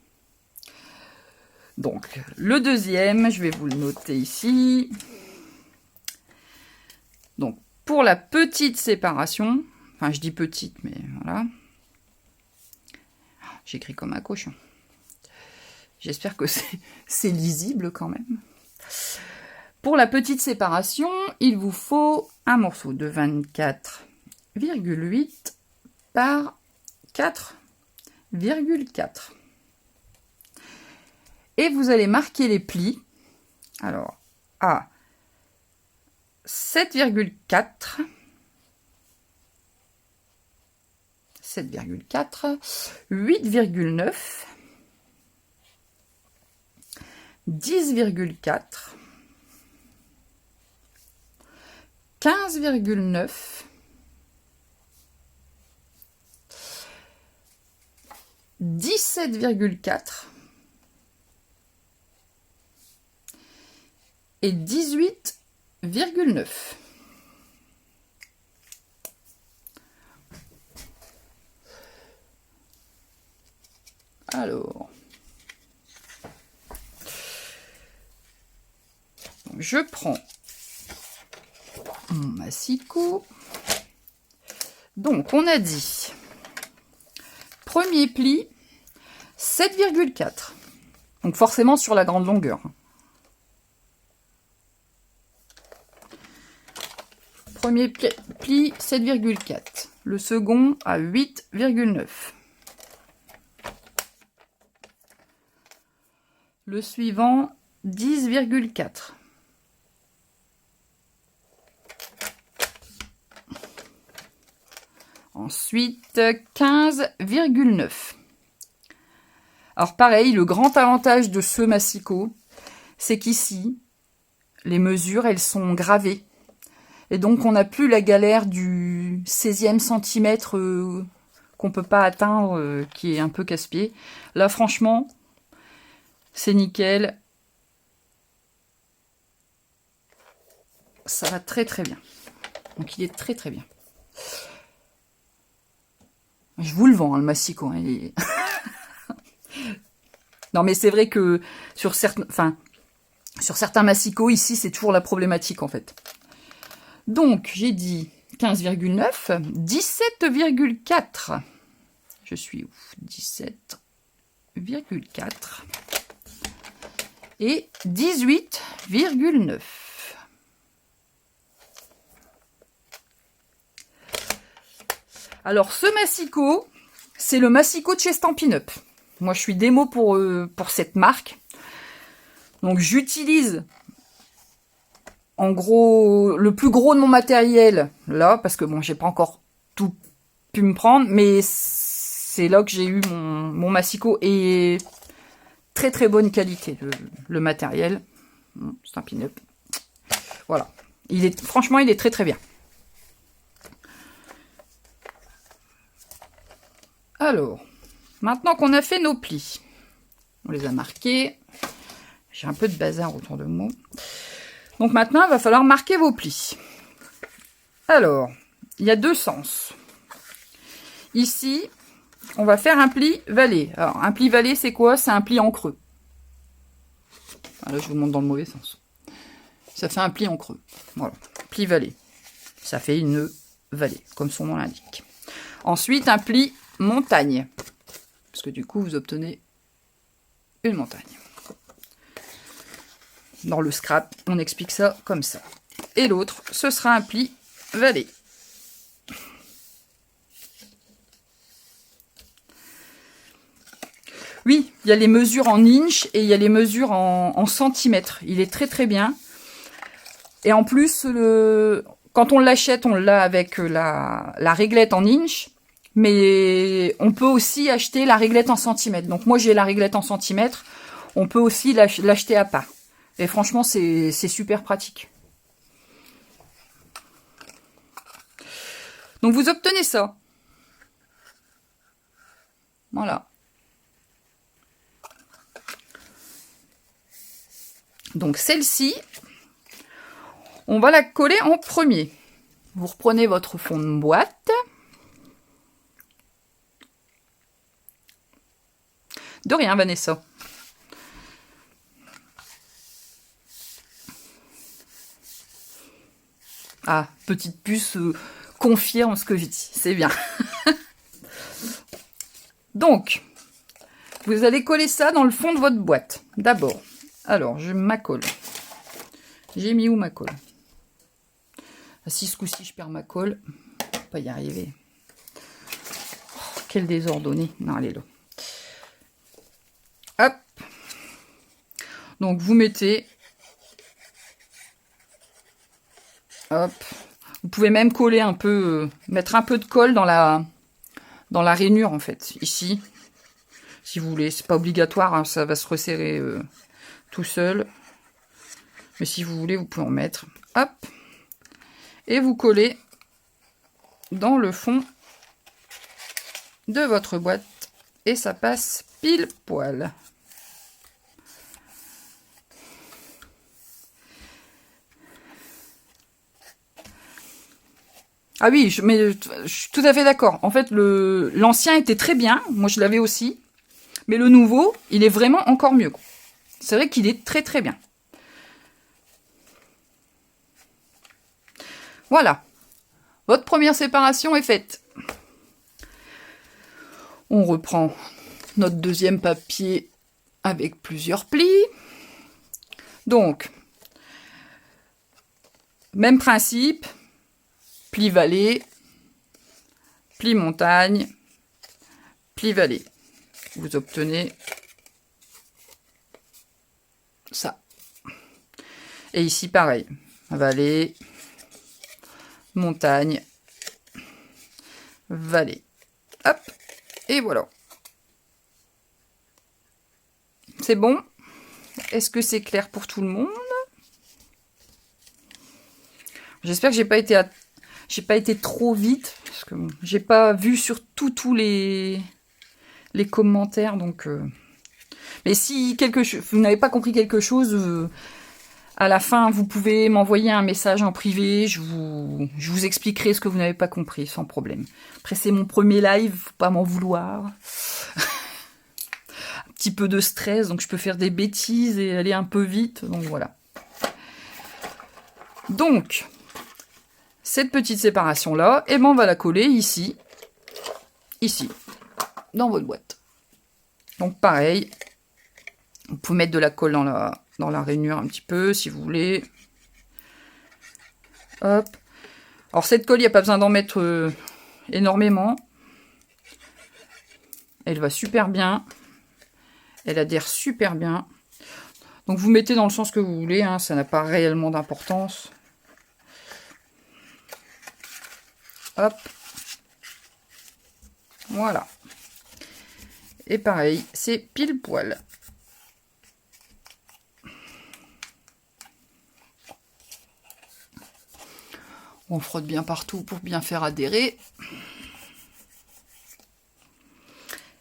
donc, le deuxième, je vais vous le noter ici. Donc, pour la petite séparation, enfin, je dis petite, mais voilà. J'écris comme un cochon. J'espère que c'est lisible quand même. Pour la petite séparation, il vous faut un morceau de 24,8 par 4,4. Et vous allez marquer les plis. Alors, à 7,4, 7,4, 8,9, 10,4, 15,9, 17,4 et 18,9. Alors, je prends mon massicot. Donc, on a dit, premier pli, 7,4. Donc, forcément sur la grande longueur. Premier pli, 7,4. Le second à 8,9. Le suivant, 10,4. Ensuite, 15,9. Alors pareil, le grand avantage de ce massicot, c'est qu'ici, les mesures, elles sont gravées. Et donc, on n'a plus la galère du 16e centimètre qu'on peut pas atteindre, qui est un peu casse-pied. Là, franchement, c'est nickel. Ça va très très bien. Donc, il est très très bien. Je vous le vends, hein, le massicot. Hein, non, mais c'est vrai que sur certains massicots, ici, c'est toujours la problématique, en fait. Donc, j'ai dit 15,9, 17,4. Je suis où? 17,4. Et 18,9. Alors, ce massicot, c'est le massicot de chez Stampin' Up. Moi, je suis démo pour cette marque. Donc, j'utilise... En gros, le plus gros de mon matériel, là, parce que bon, j'ai pas encore tout pu me prendre, mais c'est là que j'ai eu mon massicot et très très bonne qualité, le matériel. Stampin' Up. Voilà. Franchement, il est très très bien. Alors, maintenant qu'on a fait nos plis, on les a marqués. J'ai un peu de bazar autour de moi. Donc maintenant, il va falloir marquer vos plis. Alors, il y a deux sens. Ici, on va faire un pli valet. Alors, un pli valet, c'est quoi? C'est un pli en creux. Là, je vous montre dans le mauvais sens. Ça fait un pli en creux. Voilà, pli valet. Ça fait une vallée, comme son nom l'indique. Ensuite, un pli montagne. Parce que du coup, vous obtenez une montagne. Dans le scrap, on explique ça comme ça. Et l'autre, ce sera un pli valet. Oui, il y a les mesures en inch et il y a les mesures en centimètres. Il est très très bien. Et en plus, quand on l'achète, on l'a avec la réglette en inch. Mais on peut aussi acheter la réglette en centimètres. Donc moi, j'ai la réglette en centimètres. On peut aussi l'acheter à part. Et franchement, c'est super pratique. Donc, vous obtenez ça. Voilà. Donc, celle-ci, on va la coller en premier. Vous reprenez votre fond de boîte. De rien, Vanessa. Ah, petite puce confirme ce que je dis. C'est bien. Donc, vous allez coller ça dans le fond de votre boîte. D'abord. Alors, je m'accole. J'ai mis où ma colle? Si ce coup-ci, je perds ma colle. Je vais pas y arriver. Oh, quel désordonné. Non, elle est là. Hop. Donc, vous mettez... Hop. Vous pouvez même coller un peu, mettre un peu de colle dans la rainure en fait, ici, si vous voulez. C'est pas obligatoire, hein, ça va se resserrer tout seul. Mais si vous voulez, vous pouvez en mettre. Hop. Et vous collez dans le fond de votre boîte. Et ça passe pile poil. Ah oui, mais je suis tout à fait d'accord. En fait, l'ancien était très bien. Moi, je l'avais aussi. Mais le nouveau, il est vraiment encore mieux. C'est vrai qu'il est très très bien. Voilà. Votre première séparation est faite. On reprend notre deuxième papier avec plusieurs plis. Donc, même principe, pli vallée, pli montagne, pli vallée. Vous obtenez ça. Et ici, pareil, vallée, montagne, vallée. Hop, et voilà. C'est bon? Est-ce que c'est clair pour tout le monde? J'espère que j'ai pas été trop vite, parce que bon, j'ai pas vu sur tous les commentaires, donc. Mais si vous n'avez pas compris quelque chose, à la fin, vous pouvez m'envoyer un message en privé. Je vous expliquerai ce que vous n'avez pas compris, sans problème. Après, c'est mon premier live, faut pas m'en vouloir. Un petit peu de stress, donc je peux faire des bêtises et aller un peu vite, donc voilà. Donc, cette petite séparation-là, eh ben, on va la coller ici, dans votre boîte. Donc pareil, vous pouvez mettre de la colle dans la rainure un petit peu, si vous voulez. Hop. Alors cette colle, il n'y a pas besoin d'en mettre énormément. Elle va super bien. Elle adhère super bien. Donc vous mettez dans le sens que vous voulez, hein, ça n'a pas réellement d'importance. Hop. Voilà. Et pareil, c'est pile poil. On frotte bien partout pour bien faire adhérer.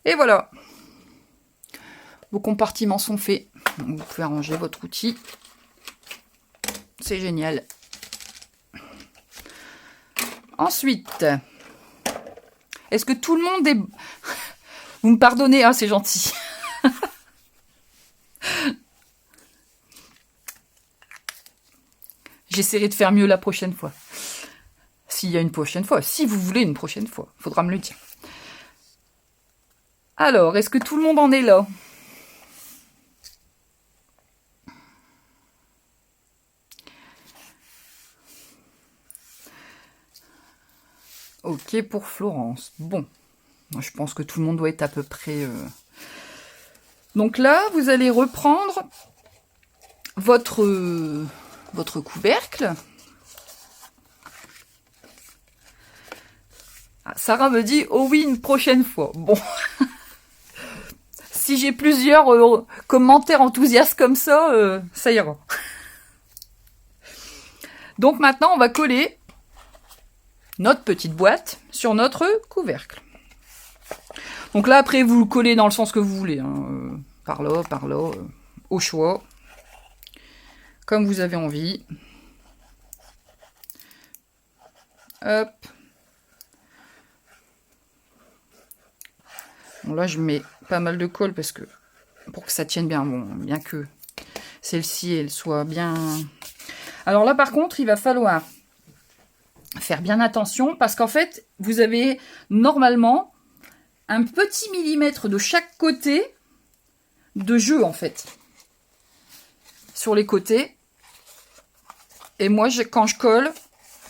Et voilà. Vos compartiments sont faits. Vous pouvez ranger votre outil. C'est génial. Ensuite, est-ce que tout le monde est... Vous me pardonnez, hein, c'est gentil. J'essaierai de faire mieux la prochaine fois. S'il y a une prochaine fois. Si vous voulez une prochaine fois. Il faudra me le dire. Alors, est-ce que tout le monde en est là? Ok pour Florence. Bon. Je pense que tout le monde doit être à peu près... Donc là, vous allez reprendre votre couvercle. Ah, Sarah me dit, oh oui, une prochaine fois. Bon. Si j'ai plusieurs commentaires enthousiastes comme ça, ça ira. Donc maintenant, on va coller notre petite boîte sur notre couvercle. Donc là, après, vous le collez dans le sens que vous voulez. Hein. Par là, au choix. Comme vous avez envie. Hop. Bon, là, je mets pas mal de colle parce que pour que ça tienne bien. Bon, bien que celle-ci, elle soit bien... Alors là, par contre, il va falloir faire bien attention parce qu'en fait, vous avez normalement un petit millimètre de chaque côté de jeu, en fait. Sur les côtés. Et moi, quand je colle,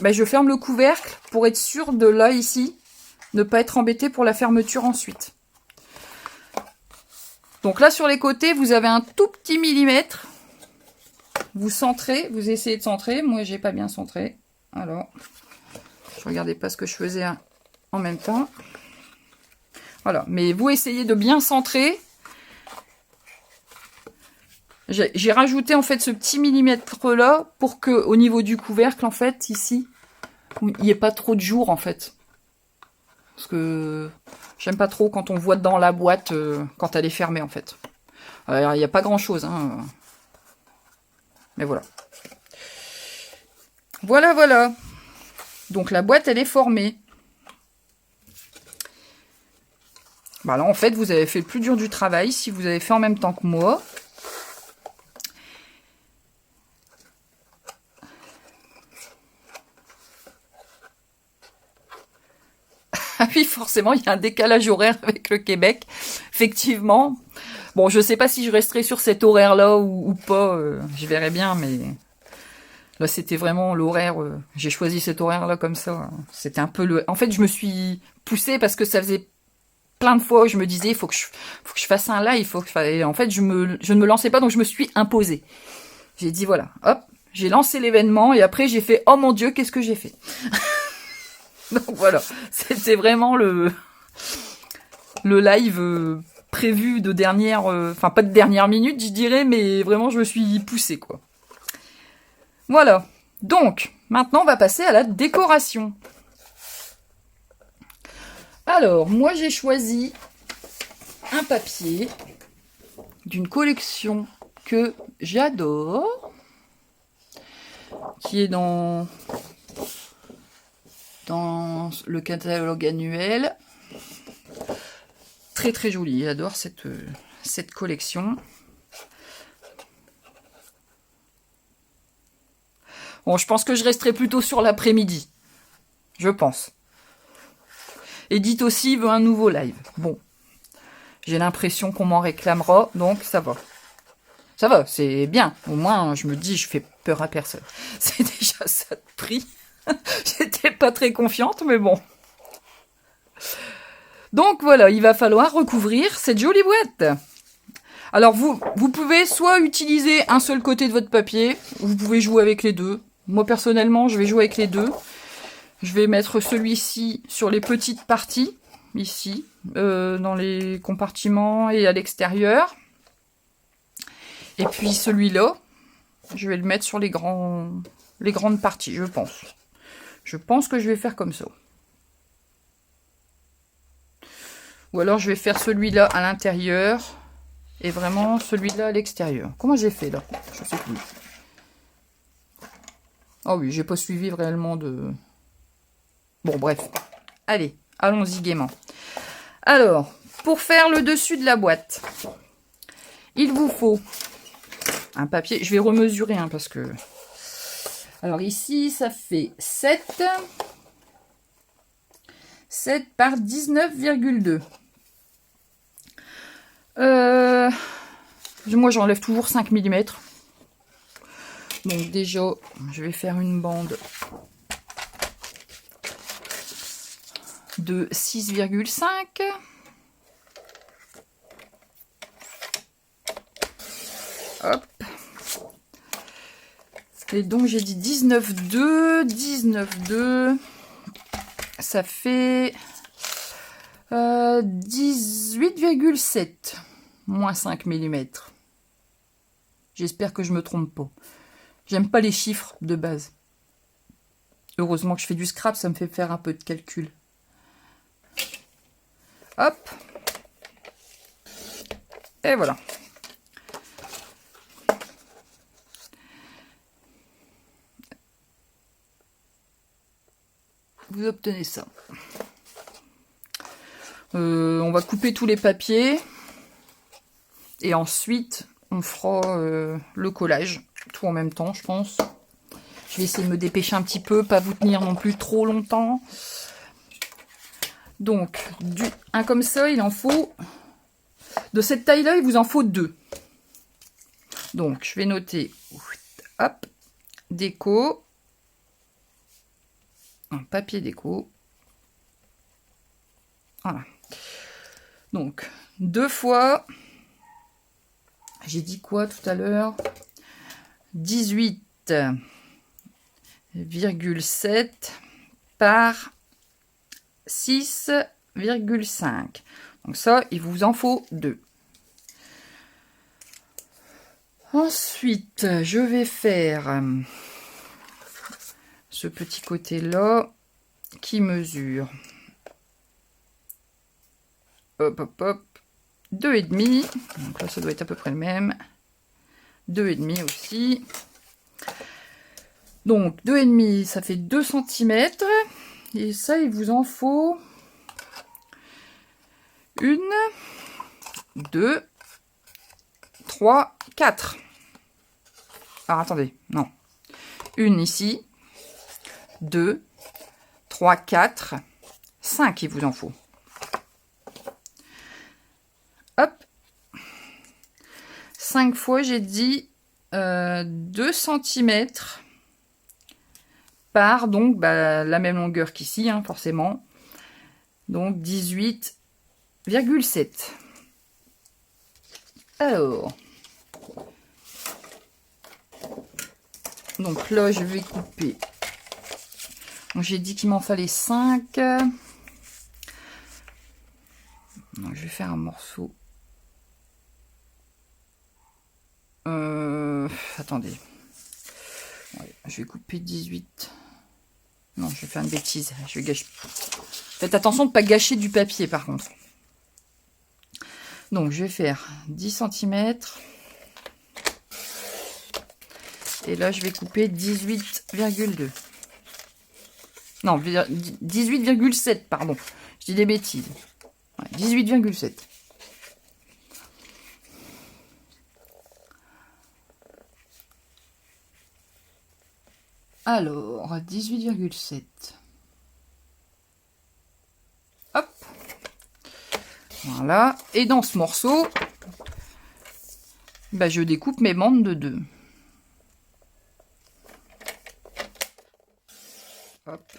ben, je ferme le couvercle pour être sûr de là, ici, ne pas être embêté pour la fermeture ensuite. Donc là, sur les côtés, vous avez un tout petit millimètre. Vous centrez, vous essayez de centrer. Moi, j'ai pas bien centré. Alors, je regardais pas ce que je faisais en même temps. Voilà, mais vous essayez de bien centrer. J'ai rajouté en fait ce petit millimètre là pour que au niveau du couvercle, en fait, ici, il n'y ait pas trop de jour en fait. Parce que j'aime pas trop quand on voit dans la boîte quand elle est fermée en fait. Alors, il n'y a pas grand chose, hein. Mais voilà. Voilà. Donc la boîte, elle est formée. Bah là, en fait, vous avez fait le plus dur du travail si vous avez fait en même temps que moi. Ah oui, forcément, il y a un décalage horaire avec le Québec. Effectivement. Bon, je sais pas si je resterai sur cet horaire-là ou pas. Je verrai bien, mais là, c'était vraiment l'horaire. J'ai choisi cet horaire-là comme ça. C'était un peu le. En fait, je me suis poussée parce que ça faisait plein de fois où je me disais, faut que je fasse un live. Et en fait, je ne me lançais pas, donc je me suis imposée. J'ai dit voilà, hop, j'ai lancé l'événement et après j'ai fait oh mon Dieu, qu'est-ce que j'ai fait. Donc voilà, c'était vraiment le live prévu de dernière, enfin pas de dernière minute, je dirais, mais vraiment je me suis poussée quoi. Voilà. Donc maintenant on va passer à la décoration. Alors moi j'ai choisi un papier d'une collection que j'adore, qui est dans le catalogue annuel. Très très joli, j'adore cette collection. Bon, je pense que je resterai plutôt sur l'après-midi. Je pense. Edith aussi veut un nouveau live. Bon, j'ai l'impression qu'on m'en réclamera, donc ça va. Ça va, c'est bien. Au moins, je me dis, je fais peur à personne. C'est déjà ça de prix. J'étais pas très confiante, mais bon. Donc voilà, il va falloir recouvrir cette jolie boîte. Alors vous pouvez soit utiliser un seul côté de votre papier, ou vous pouvez jouer avec les deux. Moi personnellement, je vais jouer avec les deux. Je vais mettre celui-ci sur les petites parties, ici, dans les compartiments et à l'extérieur. Et puis celui-là, je vais le mettre sur les grandes parties, je pense. Je pense que je vais faire comme ça. Ou alors je vais faire celui-là à l'intérieur et vraiment celui-là à l'extérieur. Comment j'ai fait là? Je sais plus. Ah oui, j'ai pas suivi réellement de... Bon, bref. Allez, allons-y gaiement. Alors, pour faire le dessus de la boîte, il vous faut un papier. Je vais remesurer hein, parce que... Alors ici, ça fait 7 par 19,2. Moi, j'enlève toujours 5 mm. Donc déjà, je vais faire une bande de 6,5. Hop. Et donc, j'ai dit 19,2. 19,2. Ça fait 18,7. Moins 5 mm. J'espère que je me trompe pas. J'aime pas les chiffres de base. Heureusement que je fais du scrap, ça me fait faire un peu de calcul. Hop. Et voilà. Vous obtenez ça. On va couper tous les papiers. Et ensuite, on fera le collage. Tout en même temps, je pense. Je vais essayer de me dépêcher un petit peu, pas vous tenir non plus trop longtemps. Donc, un comme ça, il en faut... De cette taille-là, il vous en faut 2. Donc, je vais noter... Hop. Déco. Un papier déco. Voilà. Donc, 2 fois... J'ai dit quoi tout à l'heure? 18,7 par 6,5. Donc ça, il vous en faut 2. Ensuite, je vais faire ce petit côté-là qui mesure. Hop, hop, hop. 2,5. Donc là, ça doit être à peu près le même. 2,5 aussi. Donc, 2,5, ça fait 2 cm. Et ça, il vous en faut 1, 2, 3, 4. Alors, attendez, non. 1 ici. 2, 3, 4, 5 il vous en faut. Hop. 5 fois, j'ai dit 2 cm par, donc, la même longueur qu'ici, hein, forcément. Donc, 18,7. Alors. Donc là, je vais couper. J'ai dit qu'il m'en fallait 5. Donc, je vais faire un morceau. Attendez. Ouais, je vais couper 18. Non, je vais faire une bêtise. Je vais gâcher. Faites attention de ne pas gâcher du papier, par contre. Donc, je vais faire 10 cm. Et là, je vais couper 18,2. Non, 18,7, pardon. Je dis des bêtises. Ouais, 18,7. Alors, 18,7. Hop. Voilà. Et dans ce morceau, je découpe mes bandes de 2. Hop.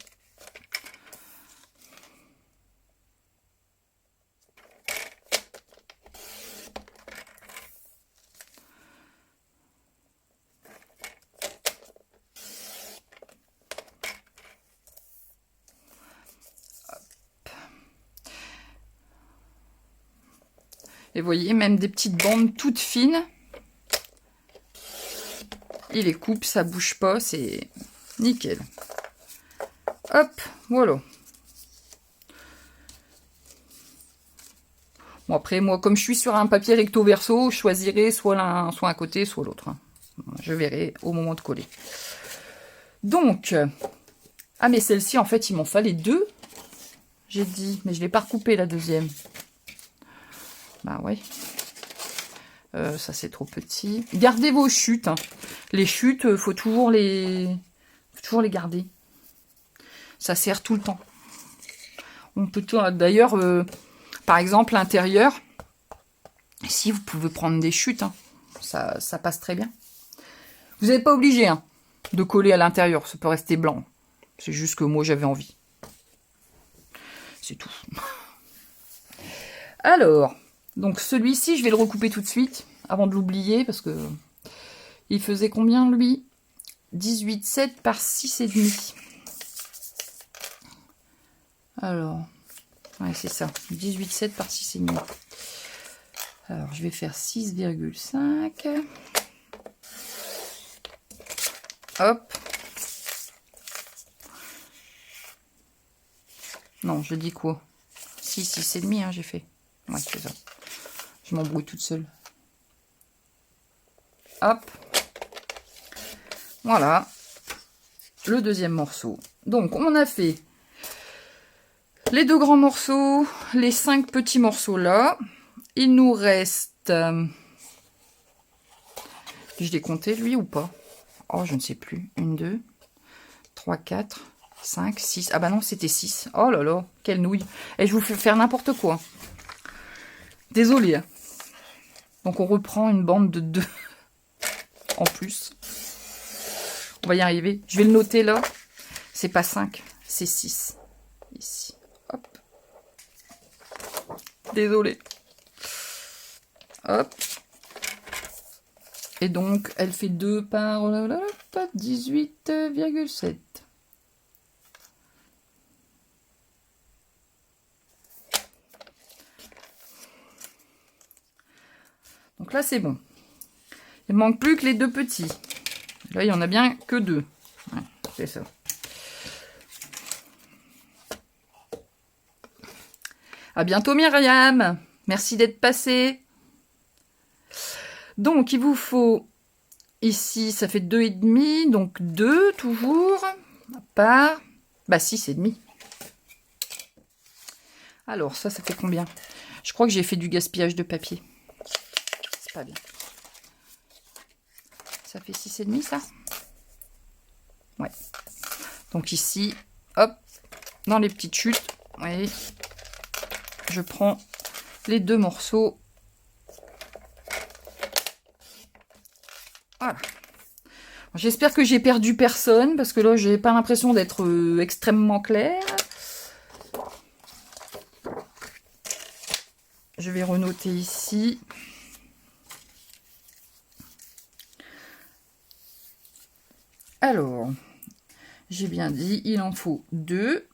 Et vous voyez, même des petites bandes toutes fines. Il les coupe, ça bouge pas, c'est nickel. Hop, voilà. Bon, après, moi, comme je suis sur un papier recto verso, je choisirai soit l'un, soit un côté, soit l'autre. Je verrai au moment de coller. Donc, ah, mais celle-ci, en fait, il m'en fallait 2. J'ai dit, mais je ne l'ai pas recoupé la deuxième. Bah ouais. Ça, c'est trop petit. Gardez vos chutes. Hein. Les chutes, faut toujours les garder. Ça sert tout le temps. On peut d'ailleurs, par exemple, l'intérieur, si vous pouvez prendre des chutes, hein, ça passe très bien. Vous n'êtes pas obligé de coller à l'intérieur. Ça peut rester blanc. C'est juste que moi, j'avais envie. C'est tout. Alors, donc celui-ci, je vais le recouper tout de suite, avant de l'oublier, parce que il faisait combien, lui? 18,7 par 6,5. Alors, ouais, c'est ça. 18,7 par 6,5. Alors, je vais faire 6,5. Hop. Non, je dis quoi? 6,5, hein, j'ai fait. Ouais, c'est ça. Je m'embrouille toute seule. Hop. Voilà. Le deuxième morceau. Donc, on a fait les 2 grands morceaux, les 5 petits morceaux là. Il nous reste... je l'ai compté, lui, ou pas? Oh, je ne sais plus. 1, 2, 3, 4, 5, 6. Ah bah non, c'était 6. Oh là là, quelle nouille. Et je vous fais faire n'importe quoi. Désolée. Donc, on reprend une bande de 2 en plus. On va y arriver. Je vais le noter là. C'est pas 5, c'est 6. Ici. Hop. Désolée. Hop. Et donc, elle fait 2 par 18,7. Donc là, c'est bon. Il ne manque plus que les 2 petits. Là, il n'y en a bien que 2. Ouais, c'est ça. À bientôt, Myriam. Merci d'être passée. Donc, il vous faut ici, ça fait 2,5. Donc, 2 toujours par 6,5. Alors, ça fait combien? Je crois que j'ai fait du gaspillage de papier. C'est pas bien. Ça fait 6,5, ça? Ouais. Donc ici, hop, dans les petites chutes, Et je prends les 2 morceaux. Voilà. J'espère que j'ai perdu personne, parce que là, j'ai pas l'impression d'être extrêmement claire. Je vais renoter ici. Alors, j'ai bien dit, il en faut 2.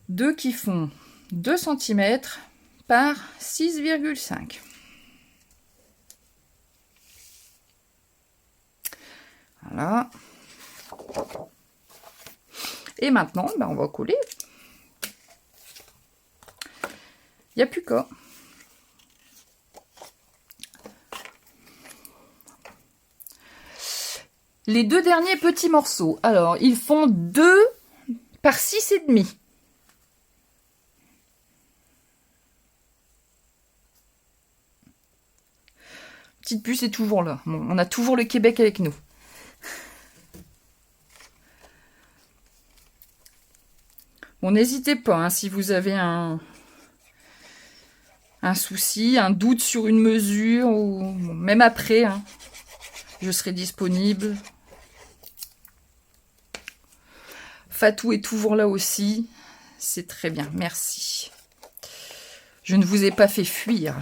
Deux qui font 2 cm par 6,5. Voilà. Et maintenant, ben, on va coller. Il n'y a plus qu'à. Les 2 derniers petits morceaux. Alors, ils font 2 par 6,5. Petite puce est toujours là. Bon, on a toujours le Québec avec nous. Bon, n'hésitez pas, hein, si vous avez un souci, un doute sur une mesure, ou bon, même après, hein, je serai disponible. Fatou est toujours là aussi. C'est très bien, merci. Je ne vous ai pas fait fuir.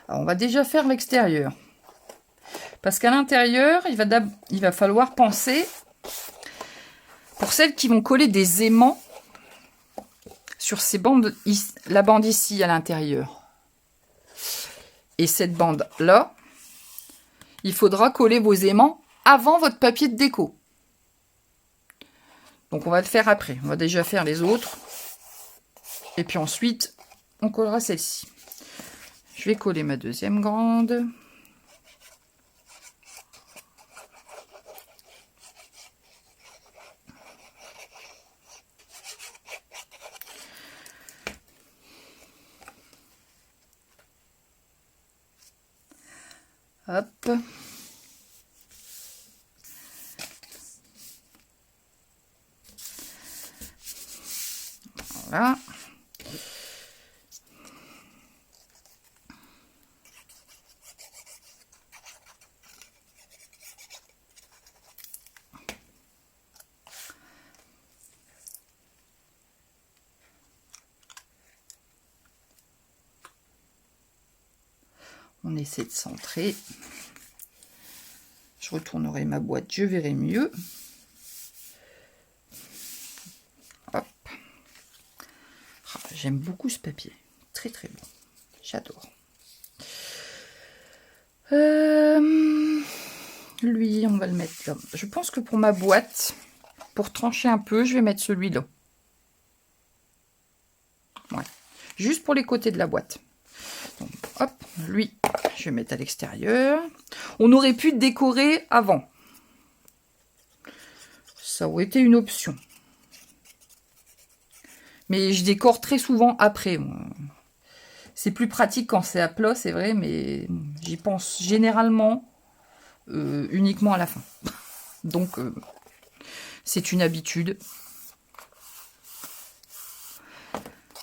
Alors, on va déjà faire l'extérieur. Parce qu'à l'intérieur, il va falloir penser, pour celles qui vont coller des aimants sur ces bandes, la bande ici à l'intérieur. Et cette bande-là, il faudra coller vos aimants avant votre papier de déco. Donc on va le faire après. On va déjà faire les autres. Et puis ensuite, on collera celle-ci. Je vais coller ma deuxième grande. Hop. Voilà. On essaie de centrer. Je retournerai ma boîte, je verrai mieux. Hop. J'aime beaucoup ce papier. Très très bon. J'adore. Lui, on va le mettre là. Je pense que pour ma boîte, pour trancher un peu, je vais mettre celui-là. Ouais. Juste pour les côtés de la boîte. Donc, hop, lui, je vais mettre à l'extérieur. On aurait pu décorer avant. Ça aurait été une option. Mais je décore très souvent après. C'est plus pratique quand c'est à plat, c'est vrai, mais j'y pense généralement uniquement à la fin. Donc, c'est une habitude.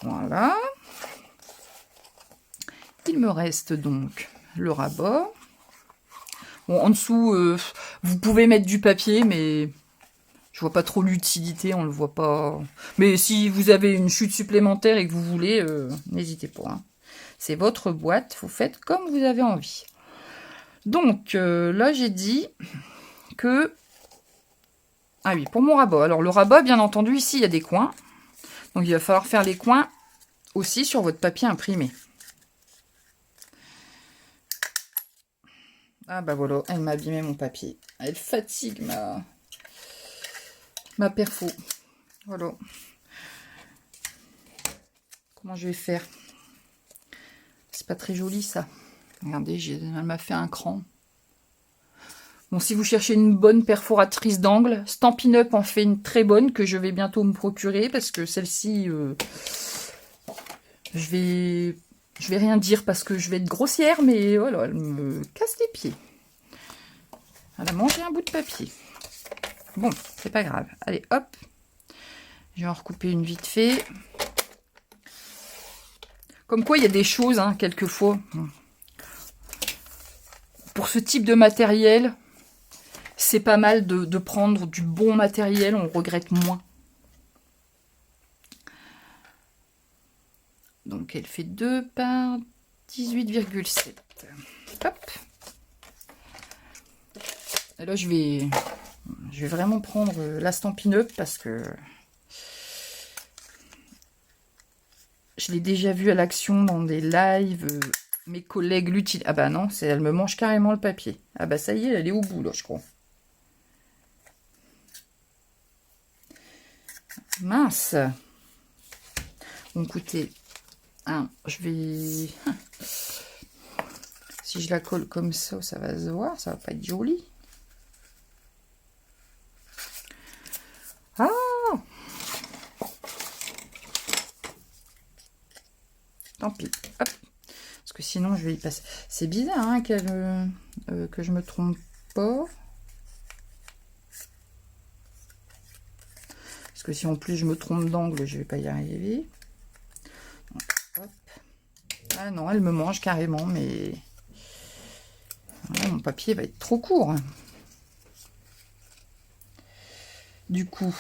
Voilà. Il me reste donc le rabat. Bon, en dessous, vous pouvez mettre du papier, mais je vois pas trop l'utilité, on le voit pas. Mais si vous avez une chute supplémentaire et que vous voulez, n'hésitez pas. Hein. C'est votre boîte, vous faites comme vous avez envie. Donc, là, j'ai dit que... Ah oui, pour mon rabat. Alors, le rabat, bien entendu, ici, il y a des coins. Donc, il va falloir faire les coins aussi sur votre papier imprimé. Ah bah voilà, elle m'a abîmé mon papier. Elle fatigue ma perfo. Voilà. Comment je vais faire? C'est pas très joli ça. Regardez, elle m'a fait un cran. Bon, si vous cherchez une bonne perforatrice d'angle, Stampin' Up en fait une très bonne que je vais bientôt me procurer parce que celle-ci, je vais rien dire parce que je vais être grossière, mais voilà, elle me casse les pieds. Elle a mangé un bout de papier. Bon, c'est pas grave. Allez, hop. Je vais en recouper une vite fait. Comme quoi, il y a des choses, hein, quelquefois. Pour ce type de matériel, c'est pas mal de prendre du bon matériel. On regrette moins. Donc, elle fait 2 par 18,7. Hop. Et là, je vais vraiment prendre la Stampin' Up parce que je l'ai déjà vu à l'action dans des lives. Mes collègues l'utilisent. Ah bah non, elle me mange carrément le papier. Ah bah ça y est, elle est au bout là, je crois. Mince. Bon, écoutez, hein, je vais... Si je la colle comme ça va se voir, ça va pas être joli. Ah! Tant pis. Hop. Parce que sinon, je vais y passer. C'est bizarre hein, que je me trompe pas. Parce que si en plus je me trompe d'angle, je vais pas y arriver. Donc, hop. Ah non, elle me mange carrément, mais... Voilà, mon papier va être trop court. Du coup...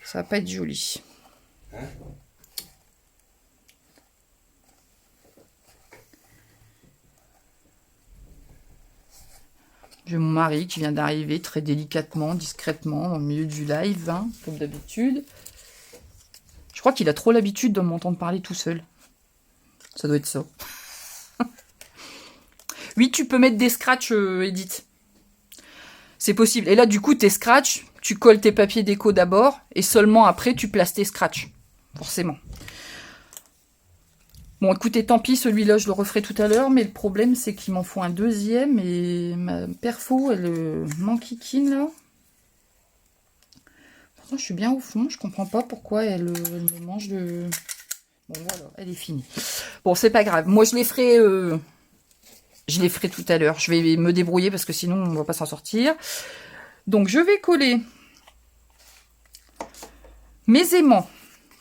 Ça va pas être joli. J'ai mon mari qui vient d'arriver très délicatement, discrètement, dans le milieu du live, hein, comme d'habitude. Je crois qu'il a trop l'habitude de m'entendre parler tout seul. Ça doit être ça. Oui, tu peux mettre des scratchs, Edith. C'est possible. Et là, du coup, tes scratchs, tu colles tes papiers déco d'abord, et seulement après, tu places tes scratchs. Forcément. Bon, écoutez, tant pis, celui-là, je le referai tout à l'heure, mais le problème, c'est qu'il m'en faut un deuxième, et ma perfo, elle m'enquiquine, là. Pourtant, je suis bien au fond, je comprends pas pourquoi elle me mange de... Bon, voilà, elle est finie. Bon, c'est pas grave. Moi, je les ferai tout à l'heure. Je vais me débrouiller, parce que sinon, on va pas s'en sortir. Donc, je vais coller mes aimants.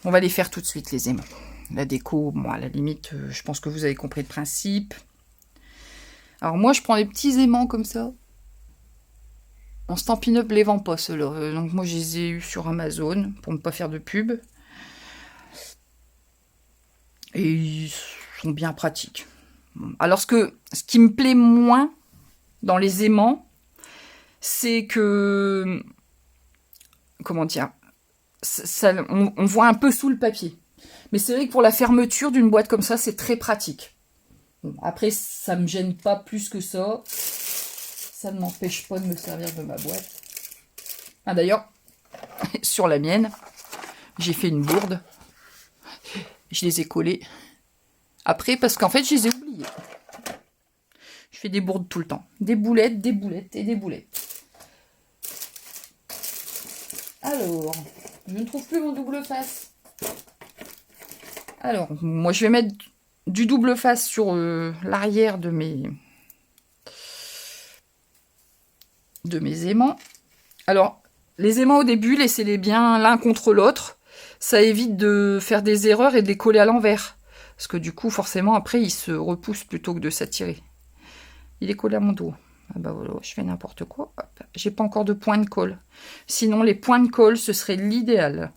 On va les faire tout de suite, les aimants. La déco, bon, à la limite, je pense que vous avez compris le principe. Alors moi, je prends les petits aimants comme ça. En Stampin' Up, les vend pas, ceux-là. Donc moi, je les ai eus sur Amazon, pour ne pas faire de pub. Et ils sont bien pratiques. Alors, ce qui me plaît moins dans les aimants, c'est que... Comment dire, on voit un peu sous le papier. Mais c'est vrai que pour la fermeture d'une boîte comme ça, c'est très pratique. Bon, après, ça me gêne pas plus que ça. Ça ne m'empêche pas de me servir de ma boîte. Ah, d'ailleurs, sur la mienne, j'ai fait une bourde. Je les ai collés. Après, parce qu'en fait, je les ai oubliés. Je fais des bourdes tout le temps. Des boulettes et des boulettes. Alors, je ne trouve plus mon double face. Alors, moi, je vais mettre du double face sur l'arrière de mes aimants. Alors, les aimants au début, laissez-les bien l'un contre l'autre. Ça évite de faire des erreurs et de les coller à l'envers. Parce que du coup, forcément, après, ils se repoussent plutôt que de s'attirer. Il est collé à mon dos. Ah bah voilà, je fais n'importe quoi. J'ai pas encore de point de colle. Sinon, les points de colle, ce serait l'idéal.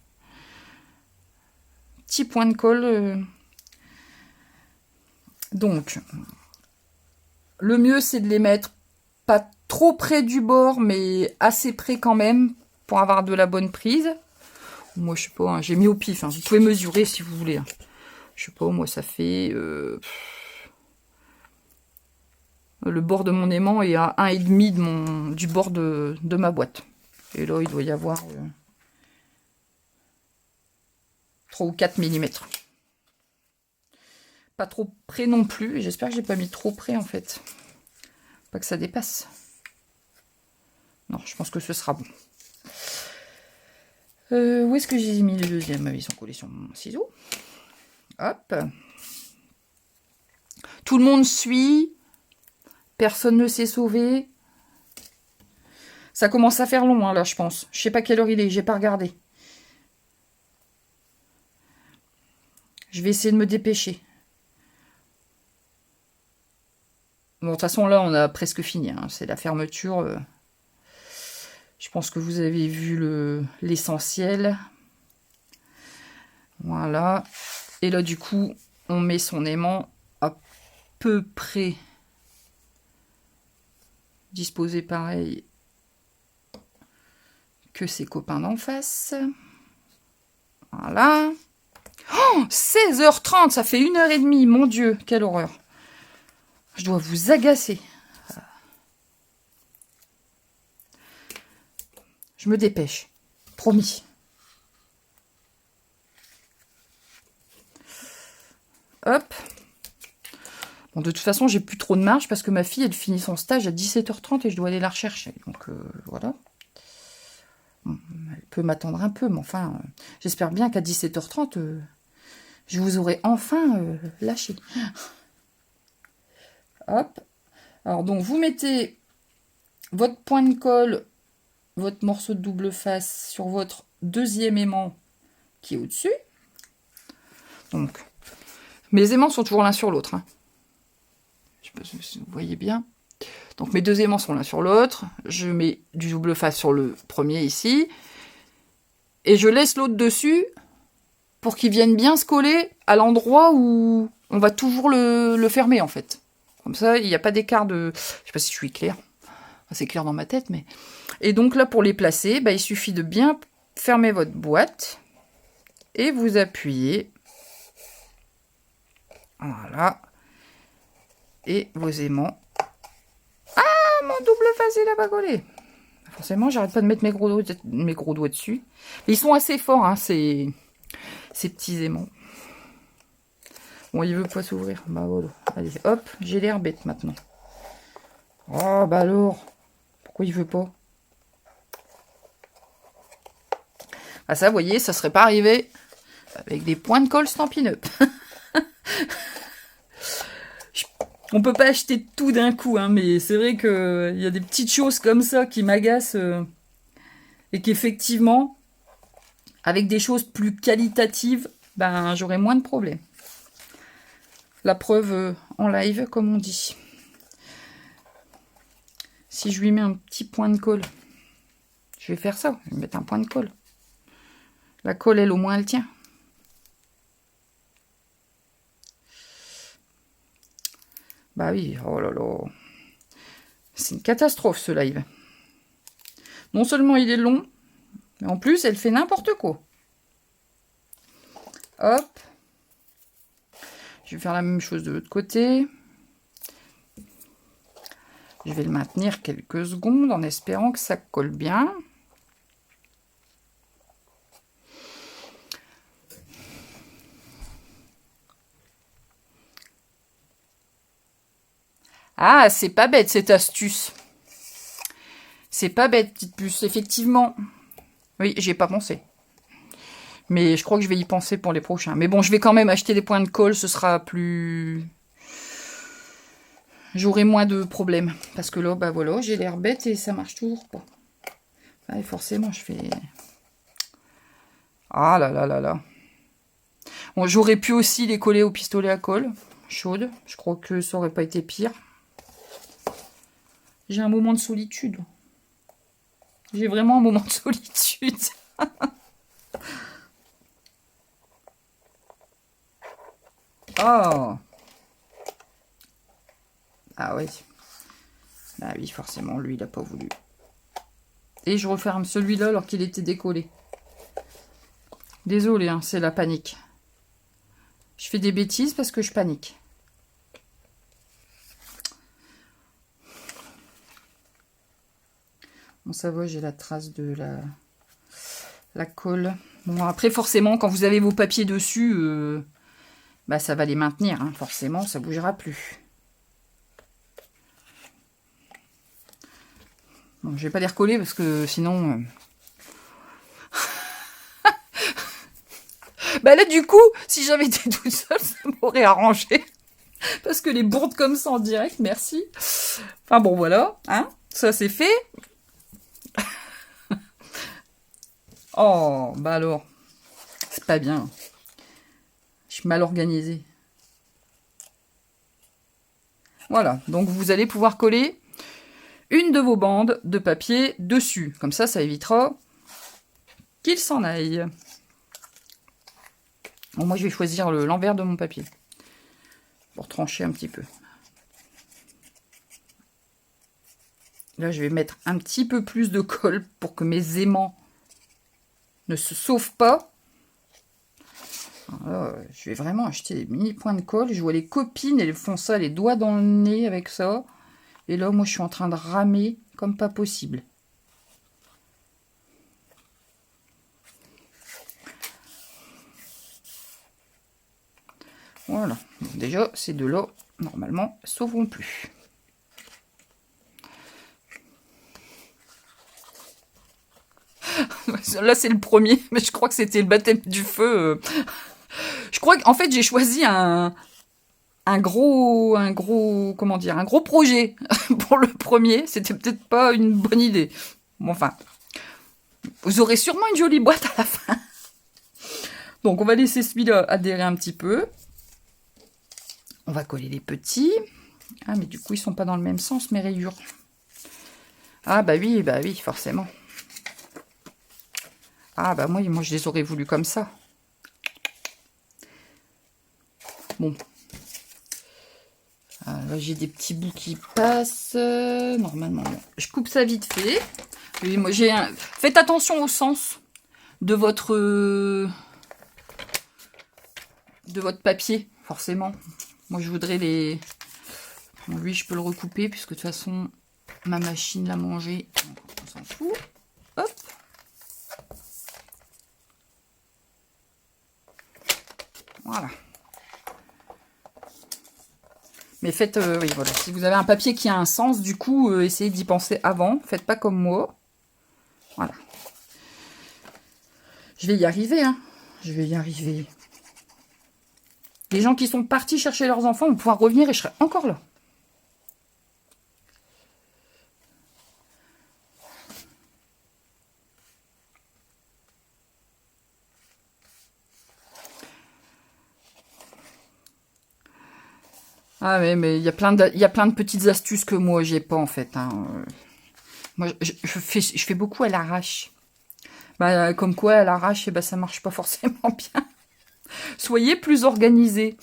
Petit point de colle. Donc, le mieux, c'est de les mettre pas trop près du bord, mais assez près quand même, pour avoir de la bonne prise. Moi, je sais pas, hein, j'ai mis au pif. Hein. Vous pouvez mesurer si vous voulez. Hein. Je sais pas, moi, ça fait... Le bord de mon aimant est à 1,5 du bord de ma boîte. Et là, il doit y avoir 3 ou 4 mm. Pas trop près non plus. J'espère que j'ai pas mis trop près, en fait. Pas que ça dépasse. Non, je pense que ce sera bon. Où est-ce que j'ai mis les deuxièmes? Ils sont collés sur mon ciseau. Hop. Tout le monde suit. Personne ne s'est sauvé. Ça commence à faire long, hein, là, je pense. Je sais pas quelle heure il est, j'ai pas regardé. Je vais essayer de me dépêcher. Bon, de toute façon, là, on a presque fini. Hein. C'est la fermeture. Je pense que vous avez vu l'essentiel. Voilà. Et là, du coup, on met son aimant à peu près disposé pareil que ses copains d'en face. Voilà. Oh, 16h30, ça fait 1h30. Mon Dieu, quelle horreur. Je dois vous agacer. Je me dépêche. Promis. Hop. Bon, de toute façon, j'ai plus trop de marge parce que ma fille, elle finit son stage à 17h30 et je dois aller la rechercher. Donc, voilà. Bon, elle peut m'attendre un peu, mais enfin, j'espère bien qu'à 17h30, je vous aurai enfin lâché. Hop. Alors, donc, vous mettez votre point de colle, votre morceau de double face sur votre deuxième aimant qui est au-dessus. Donc, mes aimants sont toujours l'un sur l'autre. Hein. Je sais pas si vous voyez bien. Donc, mes deux aimants sont l'un sur l'autre. Je mets du double face sur le premier ici. Et je laisse l'autre dessus pour qu'il vienne bien se coller à l'endroit où on va toujours le fermer, en fait. Comme ça, il n'y a pas d'écart de... Je sais pas si je suis claire. C'est clair dans ma tête, mais... Et donc là, pour les placer, bah, il suffit de bien fermer votre boîte. Et vous appuyez. Voilà. Et vos aimants. Ah, mon double face, il n'a pas collé. Forcément, j'arrête pas de mettre mes gros doigts dessus. Mais ils sont assez forts, hein, ces petits aimants. Bon, il veut pas s'ouvrir. Bah voilà. Allez, hop, j'ai l'air bête maintenant. Oh, bah alors. Pourquoi il veut pas? Ah ça, vous voyez, ça serait pas arrivé avec des points de colle Stampin' Up. On peut pas acheter tout d'un coup, hein, mais c'est vrai qu'il y a des petites choses comme ça qui m'agacent et qu'effectivement, avec des choses plus qualitatives, ben j'aurais moins de problèmes. La preuve en live, comme on dit. Si je lui mets un petit point de colle, je vais faire ça, je vais mettre un point de colle. La colle, elle, au moins, elle tient. Bah oui, oh là là. C'est une catastrophe, ce live. Non seulement il est long, mais en plus, elle fait n'importe quoi. Hop. Je vais faire la même chose de l'autre côté. Je vais le maintenir quelques secondes en espérant que ça colle bien. Ah, c'est pas bête cette astuce. C'est pas bête, petite puce, effectivement. Oui, j'y ai pas pensé. Mais je crois que je vais y penser pour les prochains. Mais bon, je vais quand même acheter des points de colle, ce sera plus... J'aurai moins de problèmes. Parce que là, bah voilà, j'ai l'air bête et ça marche toujours pas. Ah, et forcément, je fais... Ah là là là là. Bon, j'aurais pu aussi les coller au pistolet à colle chaude. Je crois que ça aurait pas été pire. J'ai un moment de solitude. J'ai vraiment un moment de solitude. Oh. Ah oui. Ah oui, forcément, lui, il n'a pas voulu. Et je referme celui-là alors qu'il était décollé. Désolée, hein, c'est la panique. Je fais des bêtises parce que je panique. Bon, ça va, j'ai la trace de la colle. Bon, après, forcément, quand vous avez vos papiers dessus, bah, ça va les maintenir. Hein, forcément, ça ne bougera plus. Bon, je vais pas les recoller parce que sinon... Bah là, du coup, si j'avais été toute seule, ça m'aurait arrangé. Parce que les bourdes comme ça en direct, merci. Enfin bon, voilà, hein, ça c'est fait. Oh, bah alors, c'est pas bien. Je suis mal organisée. Voilà, donc vous allez pouvoir coller une de vos bandes de papier dessus. Comme ça évitera qu'il s'en aille. Bon, moi, je vais choisir l'envers de mon papier pour trancher un petit peu. Là, je vais mettre un petit peu plus de colle pour que mes aimants ne se sauvent pas. Alors, je vais vraiment acheter des mini points de colle. Je vois les copines, elles font ça, les doigts dans le nez avec ça. Et là, moi, je suis en train de ramer comme pas possible. Voilà. Donc, déjà, ces deux-là, normalement, ne sauveront plus. Là, c'est le premier, mais je crois que c'était le baptême du feu. Je crois qu'en fait, j'ai choisi un gros, comment dire, un gros projet pour le premier. C'était peut-être pas une bonne idée. Bon, enfin, vous aurez sûrement une jolie boîte à la fin. Donc, on va laisser celui-là adhérer un petit peu. On va coller les petits. Ah, mais du coup, ils sont pas dans le même sens, mes rayures. Ah, bah oui, forcément. Ah, bah moi, je les aurais voulu comme ça. Bon. Là, j'ai des petits bouts qui passent. Normalement, bon. Je coupe ça vite fait. Et moi, faites attention au sens de votre papier, forcément. Moi, je voudrais les... Bon, lui, je peux le recouper, puisque de toute façon, ma machine l'a mangé. On s'en fout. Hop. Voilà. Mais faites, oui, voilà. Si vous avez un papier qui a un sens, du coup, essayez d'y penser avant. Faites pas comme moi. Voilà. Je vais y arriver, hein. Je vais y arriver. Les gens qui sont partis chercher leurs enfants vont pouvoir revenir et je serai encore là. Ah ouais, mais il y a plein de petites astuces que moi j'ai pas en fait. Hein. Moi je fais beaucoup à l'arrache. Bah, comme quoi à l'arrache, bah, ça marche pas forcément bien. Soyez plus organisés.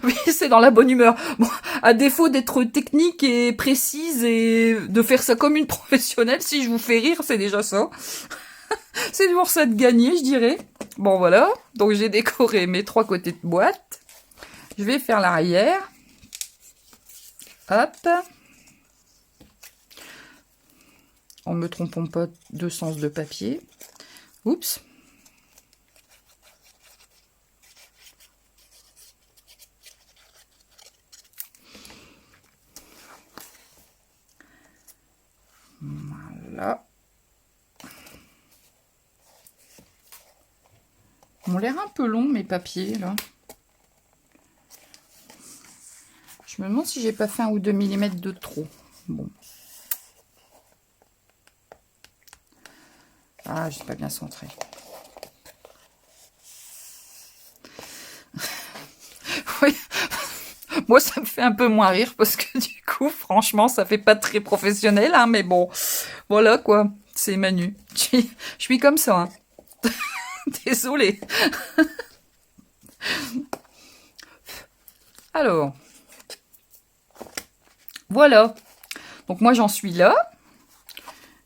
Oui, c'est dans la bonne humeur. Bon, à défaut d'être technique et précise et de faire ça comme une professionnelle, si je vous fais rire, c'est déjà ça. C'est pour ça de gagner, je dirais. Bon, voilà. Donc, j'ai décoré mes 3 côtés de boîte. Je vais faire l'arrière. Hop. En ne me trompant pas de sens de papier. Oups. Voilà. Ils ont l'air un peu longs, mes papiers, là. Je me demande si j'ai pas fait 1 ou 2 mm de trop. Bon. Ah, je suis pas bien centré. Oui. Moi, ça me fait un peu moins rire parce que du coup, franchement, ça fait pas très professionnel, hein, mais bon, voilà quoi. C'est Manu. Je suis comme ça. Hein. Désolée. Alors, voilà. Donc moi, j'en suis là.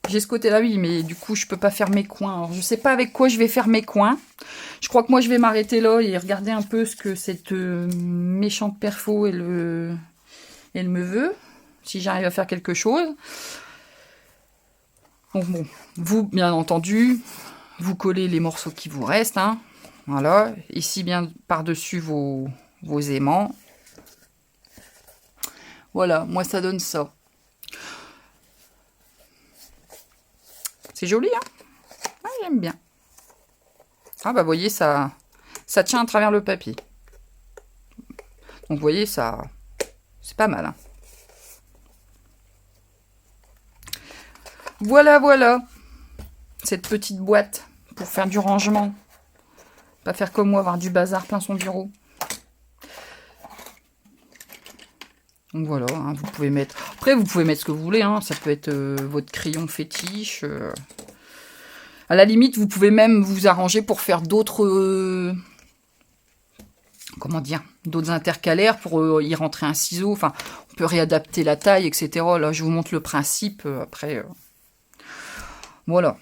J'ai ce côté-là, oui, mais du coup, je peux pas faire mes coins. Alors, je sais pas avec quoi je vais faire mes coins. Je crois que moi, je vais m'arrêter là et regarder un peu ce que cette méchante perfo elle me veut. Si j'arrive à faire quelque chose. Donc bon, vous, bien entendu, vous collez les morceaux qui vous restent. Hein. Voilà. Ici, bien par-dessus vos aimants. Voilà, moi, ça donne ça. C'est joli, hein? Ouais, j'aime bien. Ah bah, vous voyez, ça tient à travers le papier. Donc, vous voyez, ça, c'est pas mal. Hein. Voilà, voilà. Cette petite boîte pour faire du rangement. Pas faire comme moi, avoir du bazar plein son bureau. Donc voilà, hein, vous pouvez mettre... Après, vous pouvez mettre ce que vous voulez. Hein. Ça peut être votre crayon fétiche. À la limite, vous pouvez même vous arranger pour faire d'autres... comment dire, d'autres intercalaires pour y rentrer un ciseau. Enfin, on peut réadapter la taille, etc. Là, je vous montre le principe. Après, voilà.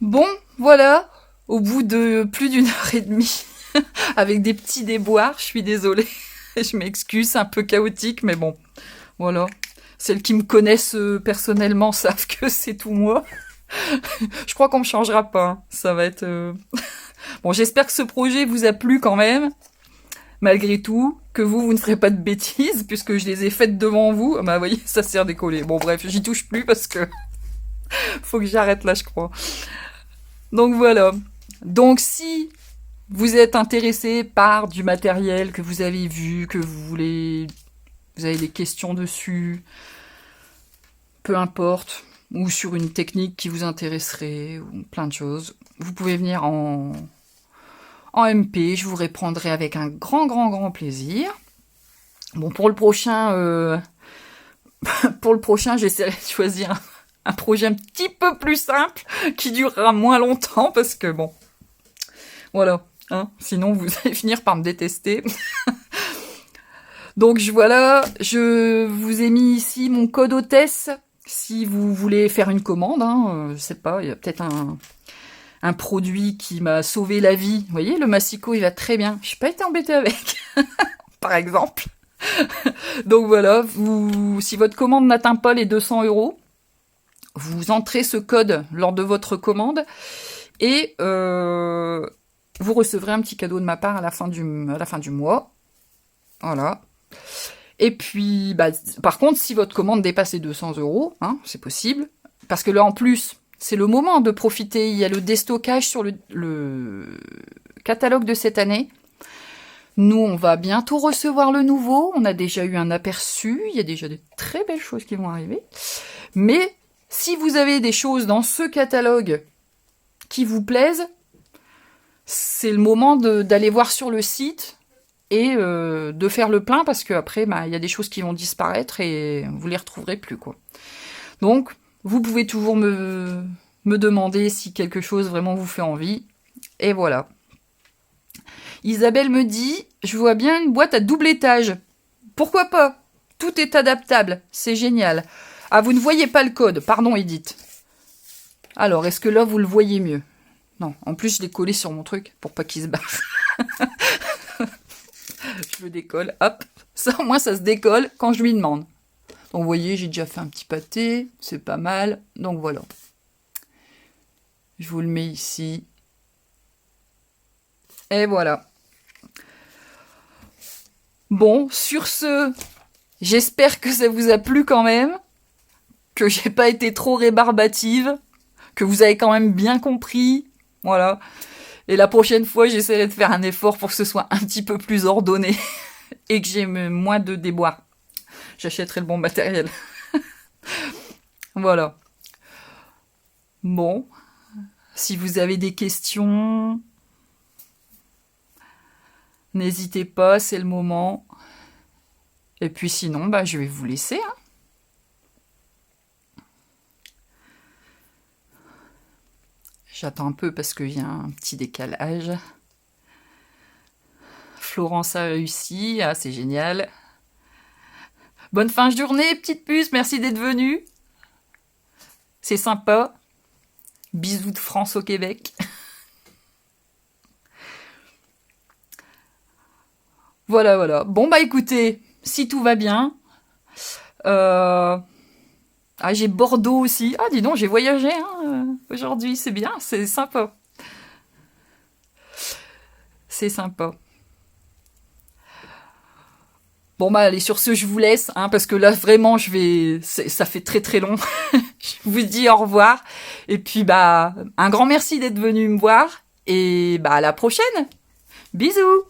Bon, voilà. Au bout de plus d'une heure et demie, avec des petits déboires, je suis désolée. Je m'excuse, c'est un peu chaotique, mais bon, voilà. Celles qui me connaissent personnellement savent que c'est tout moi. Je crois qu'on me changera pas. Hein. Ça va être... Bon, j'espère que ce projet vous a plu quand même, malgré tout, que vous ne ferez pas de bêtises, puisque je les ai faites devant vous. Bah, vous voyez, ça sert décollé. Bon, bref, j'y touche plus parce que faut que j'arrête là, je crois. Donc voilà. Donc si vous êtes intéressé par du matériel que vous avez vu, que vous avez des questions dessus, peu importe, ou sur une technique qui vous intéresserait, ou plein de choses, vous pouvez venir en MP, je vous répondrai avec un grand plaisir. Bon, pour le prochain, j'essaierai de choisir un projet un petit peu plus simple, qui durera moins longtemps, parce que bon, voilà, hein, sinon vous allez finir par me détester. Donc voilà, je vous ai mis ici mon code hôtesse, si vous voulez faire une commande, hein, je sais pas, il y a peut-être un produit qui m'a sauvé la vie. Vous voyez, le massicot, il va très bien. Je n'ai pas été embêtée avec, par exemple. Donc voilà, si votre commande n'atteint pas les 200 €, vous entrez ce code lors de votre commande et vous recevrez un petit cadeau de ma part à la fin du mois. Voilà. Et puis, bah, par contre, si votre commande dépasse les 200 €, hein, c'est possible. Parce que là, en plus, c'est le moment de profiter. Il y a le déstockage sur le catalogue de cette année. Nous, on va bientôt recevoir le nouveau. On a déjà eu un aperçu. Il y a déjà de très belles choses qui vont arriver. Mais si vous avez des choses dans ce catalogue qui vous plaisent, c'est le moment d'aller voir sur le site et de faire le plein, parce qu'après, bah, y a des choses qui vont disparaître et vous les retrouverez plus, quoi. Donc, vous pouvez toujours me demander si quelque chose vraiment vous fait envie. Et voilà. Isabelle me dit, je vois bien une boîte à double étage. Pourquoi pas? Tout est adaptable. C'est génial. Ah, vous ne voyez pas le code. Pardon, Edith. Alors, est-ce que là, vous le voyez mieux? Non. En plus, je l'ai collé sur mon truc pour pas qu'il se barre. Je le décolle. Hop. Ça, au moins, ça se décolle quand je lui demande. Donc, vous voyez, j'ai déjà fait un petit pâté. C'est pas mal. Donc, voilà. Je vous le mets ici. Et voilà. Bon, sur ce, j'espère que ça vous a plu quand même, que j'ai pas été trop rébarbative, que vous avez quand même bien compris, voilà. Et la prochaine fois, j'essaierai de faire un effort pour que ce soit un petit peu plus ordonné et que j'ai moins de déboires. J'achèterai le bon matériel. Voilà. Bon, si vous avez des questions, n'hésitez pas, c'est le moment. Et puis sinon, bah, je vais vous laisser. Hein. J'attends un peu parce qu'il y a un petit décalage. Florence a réussi. Ah, c'est génial. Bonne fin de journée, petite puce. Merci d'être venue. C'est sympa. Bisous de France au Québec. Voilà, voilà. Bon, bah écoutez, si tout va bien. Ah, j'ai Bordeaux aussi. Ah, dis donc, j'ai voyagé aujourd'hui. C'est bien, c'est sympa. C'est sympa. Bon, bah allez, sur ce, je vous laisse, hein, parce que là, vraiment, ça fait très très long. Je vous dis au revoir. Et puis, un grand merci d'être venu me voir. Et à la prochaine. Bisous.